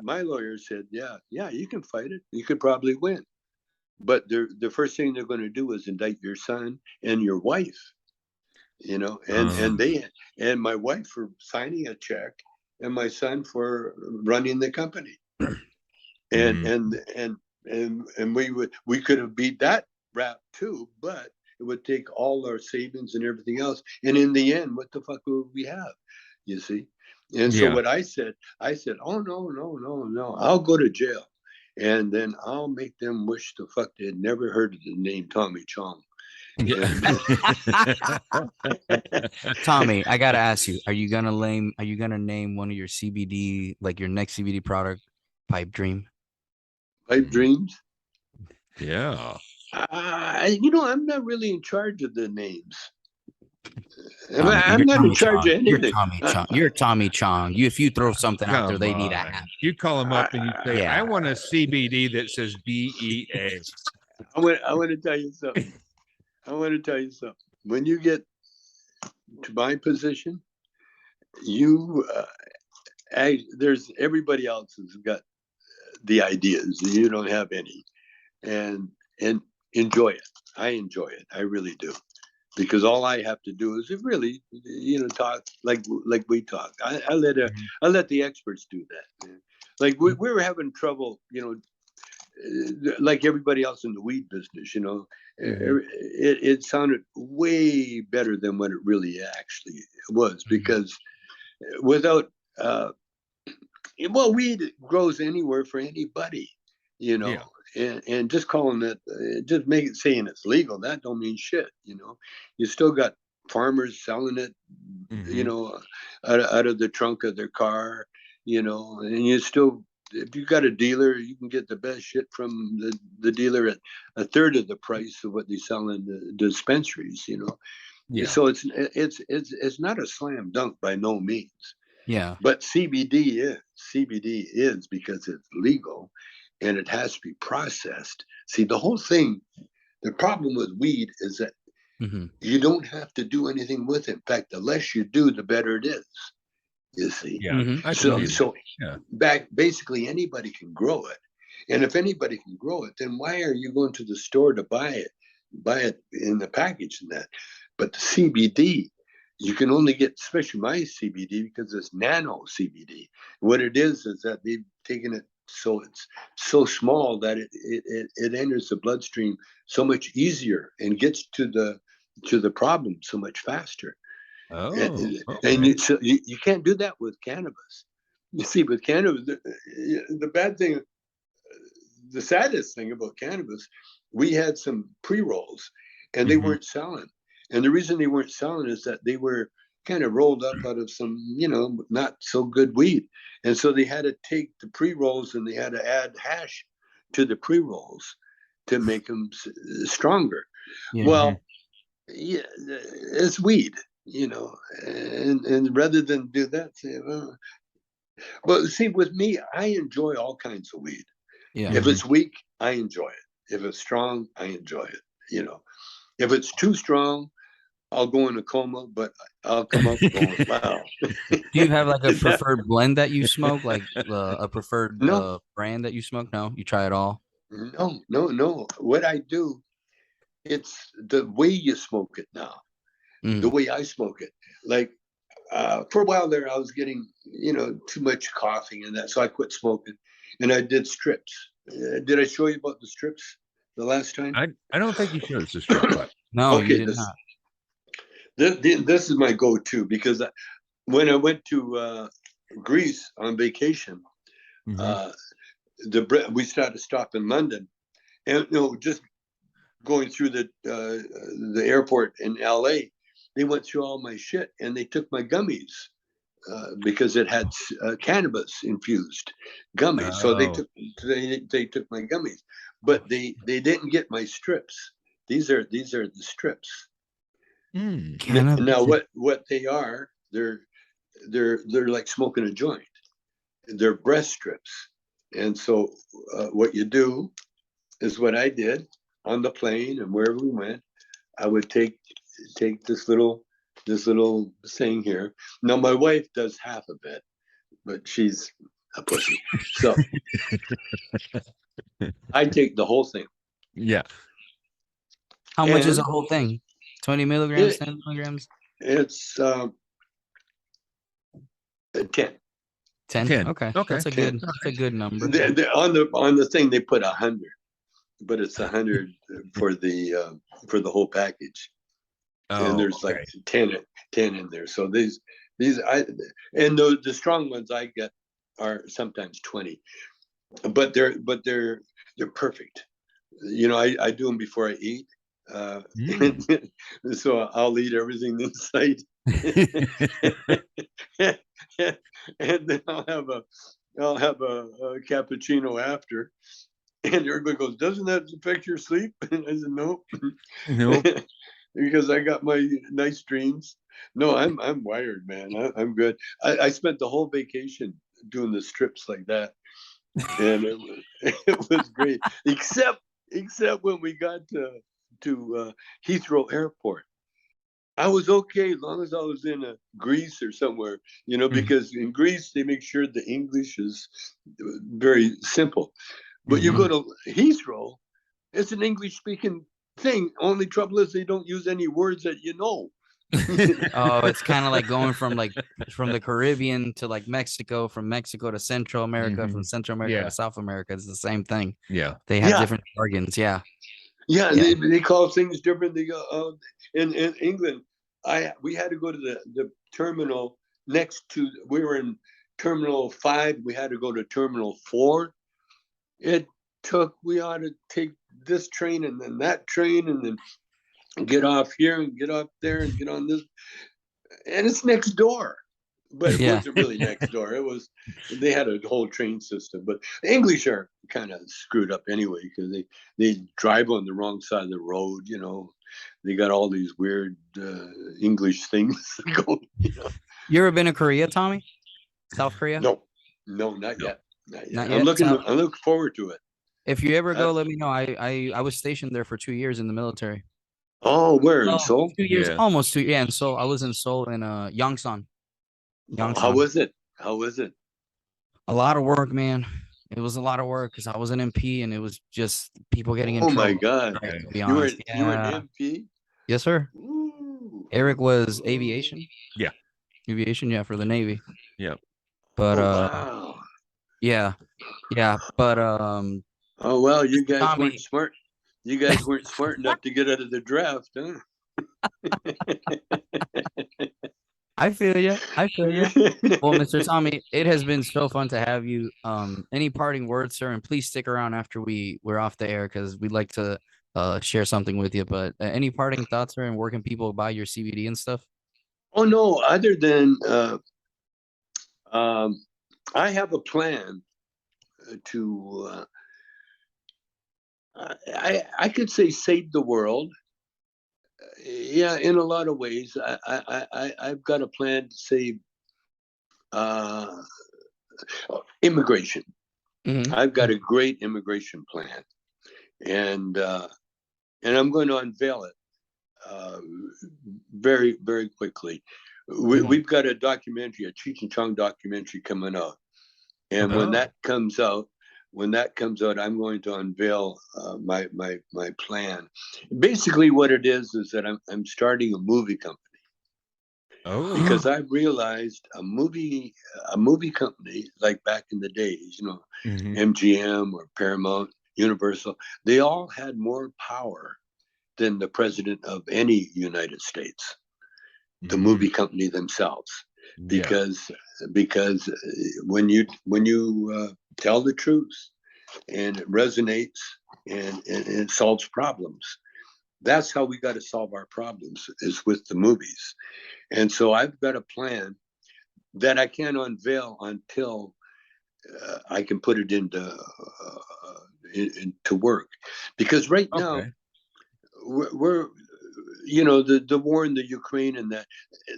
My lawyer said, yeah, you can fight it. You could probably win. But the first thing they're going to do is indict your son and your wife. And my wife for signing a check, and my son for running the company. And we could have beat that rap too, but it would take all our savings and everything else. And in the end, what the fuck would we have? You see? And so what I said, oh, no, I'll go to jail. And then I'll make them wish the fuck they had never heard of the name Tommy Chong. Tommy, I gotta ask you, are you gonna name one of your CBD, like your next CBD product, Pipe Dream? Pipe Dreams? Yeah. I'm not really in charge of the names. I'm not in charge of anything. You're Tommy Chong. If you throw something out there, they need a hat. You call them up and you say, I want a CBD that says BEA. I want to tell you something. When you get to my position, there's everybody else has got the ideas. You don't have any, and enjoy it. I enjoy it. I really do, because all I have to do is really, talk like we talk. I let the experts do that. Like we were having trouble, like everybody else in the weed business, it sounded way better than what it really actually was, because without, weed grows anywhere for anybody, and just calling it, just saying it's legal, that don't mean shit, you still got farmers selling it, out of the trunk of their car, and you still, if you got a dealer, you can get the best shit from the dealer at a third of the price of what they sell in the dispensaries, So it's not a slam dunk by no means. Yeah. But CBD is because it's legal and it has to be processed. See, the whole thing, the problem with weed is that you don't have to do anything with it. In fact, the less you do, the better it is. You see? Yeah. So basically anybody can grow it. And if anybody can grow it, then why are you going to the store to buy it in the package and that? But the CBD, you can only get, especially my CBD, because it's nano CBD. What it is that they've taken it so it's so small that it enters the bloodstream so much easier and gets to the problem so much faster. And you can't do that with cannabis. You see, with cannabis, the bad thing, the saddest thing about cannabis, we had some pre-rolls and they weren't selling. And the reason they weren't selling is that they were kind of rolled up out of some, not so good weed. And so they had to take the pre-rolls and they had to add hash to the pre-rolls to make them stronger. Well, yeah, it's weed, and rather than do that, but see, with me, I enjoy all kinds of weed. Yeah. If it's weak, I enjoy it. If it's strong, I enjoy it. If it's too strong, I'll go in a coma, but I'll come up going, wow. Do you have like a preferred blend that you smoke, like a preferred brand that you smoke? No, you try it all? No. What I do, it's the way you smoke it now, the way I smoke it. Like for a while there, I was getting, too much coughing and that, so I quit smoking, and I did strips. Did I show you about the strips the last time? I don't think you showed us the strip club. No, okay, you did not. This is my go-to, because when I went to Greece on vacation, we started to stop in London, and just going through the airport in LA, they went through all my shit and they took my gummies because it had cannabis infused gummies. So they took my gummies, but they didn't get my strips. These are the strips. Now what they are, they're like smoking a joint. They're breast strips. And so what you do is what I did on the plane and wherever we went. I would take this little thing here. Now my wife does half of it, but she's a pussy. So I take the whole thing. Yeah. How much is the whole thing? 20 milligrams, 10 milligrams? It's 10. 10. Okay. That's a good number. On the thing they put 100, but it's 100 for the whole package. And there's like 10 in there. So these and the strong ones I get are sometimes 20, but they're perfect. I do them before I eat. So I'll eat everything inside. And then I'll have a cappuccino after, and everybody goes, "Doesn't that affect your sleep?" And I said, "Nope." Because I got my nice dreams. No, I'm wired, man. I'm good. I spent the whole vacation doing the strips like that, and it was great. Except when we got to Heathrow Airport. I was okay as long as I was in Greece or somewhere, because in Greece they make sure the English is very simple. But you go to Heathrow, it's an English-speaking thing. Only trouble is they don't use any words that you know. Oh, it's kind of like going from the Caribbean to like Mexico, from Mexico to Central America, from Central America to South America. It's the same thing. Yeah, they have different jargons. Yeah. They call things different. They go in England. We had to go to the terminal next to. We were in Terminal 5. We had to go to Terminal 4. We ought to take this train and then that train and then get off here and get off there and get on this, and it's next door, but it wasn't really next door. They had a whole train system, but the English are kind of screwed up anyway, because they drive on the wrong side of the road. They got all these weird English things going. You ever been to Korea, Tommy? South Korea? No, not yet. I'm looking forward to it. If you ever go, let me know. I was stationed there for 2 years in the military. Oh, where? In Seoul? 2 years, almost 2. Yeah, in Seoul. I was in Seoul in Yongsan. How was it? A lot of work, man. It was a lot of work because I was an MP, and it was just people getting in trouble. Oh my God! Right, to be honest. You were an MP? Yes, sir. Ooh. Eric was aviation. Yeah. Aviation, for the Navy. Yeah. But wow. Yeah, but oh well, you guys weren't smart. You guys weren't smart enough to get out of the draft, huh? I feel you. I feel you. Well, Mr. Tommy, it has been so fun to have you. Any parting words, sir? And please stick around after we're off the air because we'd like to share something with you. But any parting thoughts, sir? And where can people buy your CBD and stuff? Oh no, other than I have a plan to I could say save the world. Yeah, in a lot of ways. I've got a plan to save uh, immigration. Mm-hmm. I've got a great immigration plan, and I'm going to unveil it very, very quickly. We've got a documentary, a Cheech and Chong documentary coming out, and when that comes out, I'm going to unveil my plan. Basically, what it is that I'm starting a movie company. Oh, Because I realized a movie company like back in the days, MGM or Paramount, Universal, they all had more power than the president of any United States, the movie company themselves, because when you tell the truth and it resonates and it solves problems, that's how we got to solve our problems, is with the movies. And so I've got a plan that I can't unveil until I can put it into work, because right now we're the war in the Ukraine, and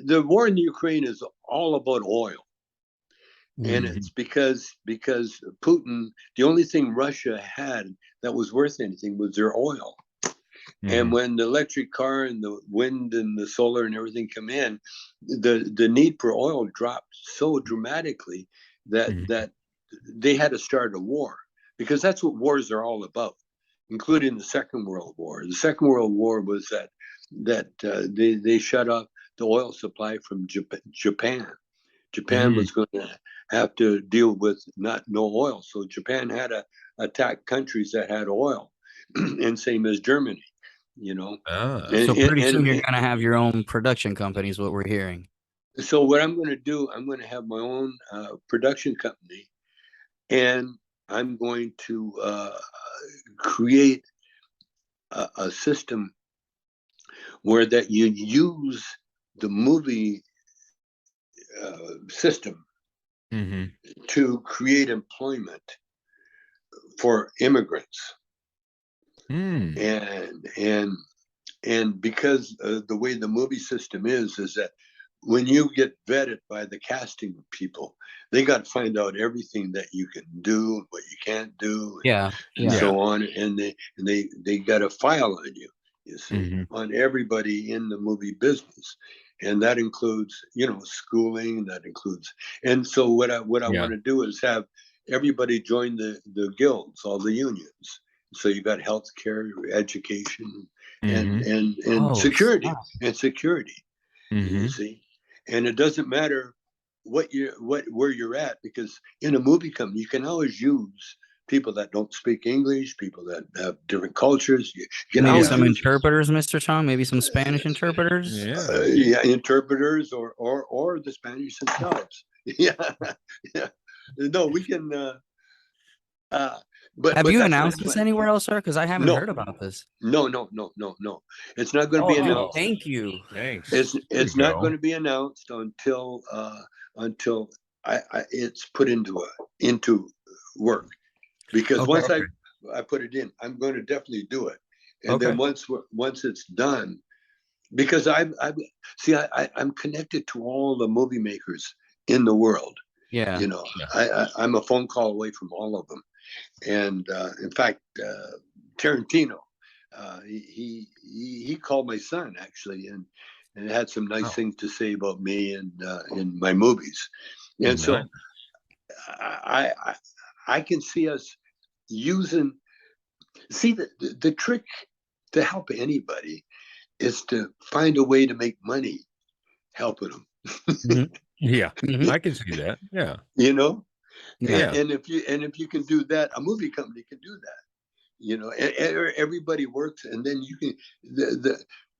the war in the Ukraine is all about oil. And it's because Putin, the only thing Russia had that was worth anything was their oil. And when the electric car and the wind and the solar and everything come in, the need for oil dropped so dramatically that they had to start a war, because that's what wars are all about, including the Second World War. The Second World War was that they shut off the oil supply from Japan. Japan was going to have to deal with no oil, so Japan had to attack countries that had oil, and same as Germany. So pretty soon you're gonna have your own production company, is what we're hearing. So what I'm going to do, I'm going to have my own production company, and I'm going to create a system where that you use the movie system to create employment for immigrants. And because the way the movie system is that when you get vetted by the casting people, they got to find out everything that you can do, what you can't do, and so on. And they got a file on you, see, on everybody in the movie business. And that includes, schooling, that includes. And so what I want to do is have everybody join the guilds, all the unions. So you got healthcare, education, and security, you see. And it doesn't matter where you're at, because in a movie company you can always use people that don't speak English, people that have different cultures. You can maybe always some interpreters, Mr. Chong, maybe some Spanish interpreters. Interpreters or the Spanish themselves. No, we can. Have you announced this anywhere else, sir? Because I haven't heard about this. No. It's not going to be announced. Thank you. Thanks. It's not going to be announced until it's put into work. Because once I put it in, I'm going to definitely do it. And then once it's done, because I'm connected to all the movie makers in the world. I'm a phone call away from all of them. And in fact, Tarantino, he called my son actually, and had some nice things to say about me and in my movies. And so I can see us using. See, the trick to help anybody is to find a way to make money helping them. I can see that. Yeah. And if you can do that, a movie company can do that. Everybody works, and then you can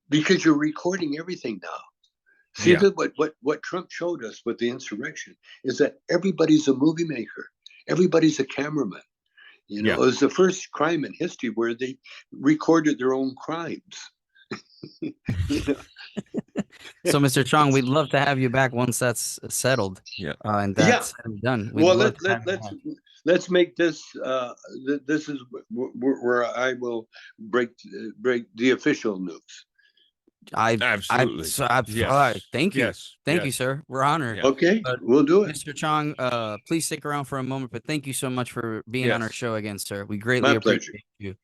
because you're recording everything now. See that what Trump showed us with the insurrection is that everybody's a movie maker, everybody's a cameraman. You know, it was the first crime in history where they recorded their own crimes. You know? So, Mr. Chong, we'd love to have you back once that's settled. Yeah. And that's done. We'd well, love let's make this. This is where I will break the official news. Absolutely. All right. Thank you. Yes. Thank you, sir. We're honored. Okay, we'll do it. Mr. Chong, please stick around for a moment, but thank you so much for being on our show again, sir. We greatly appreciate you.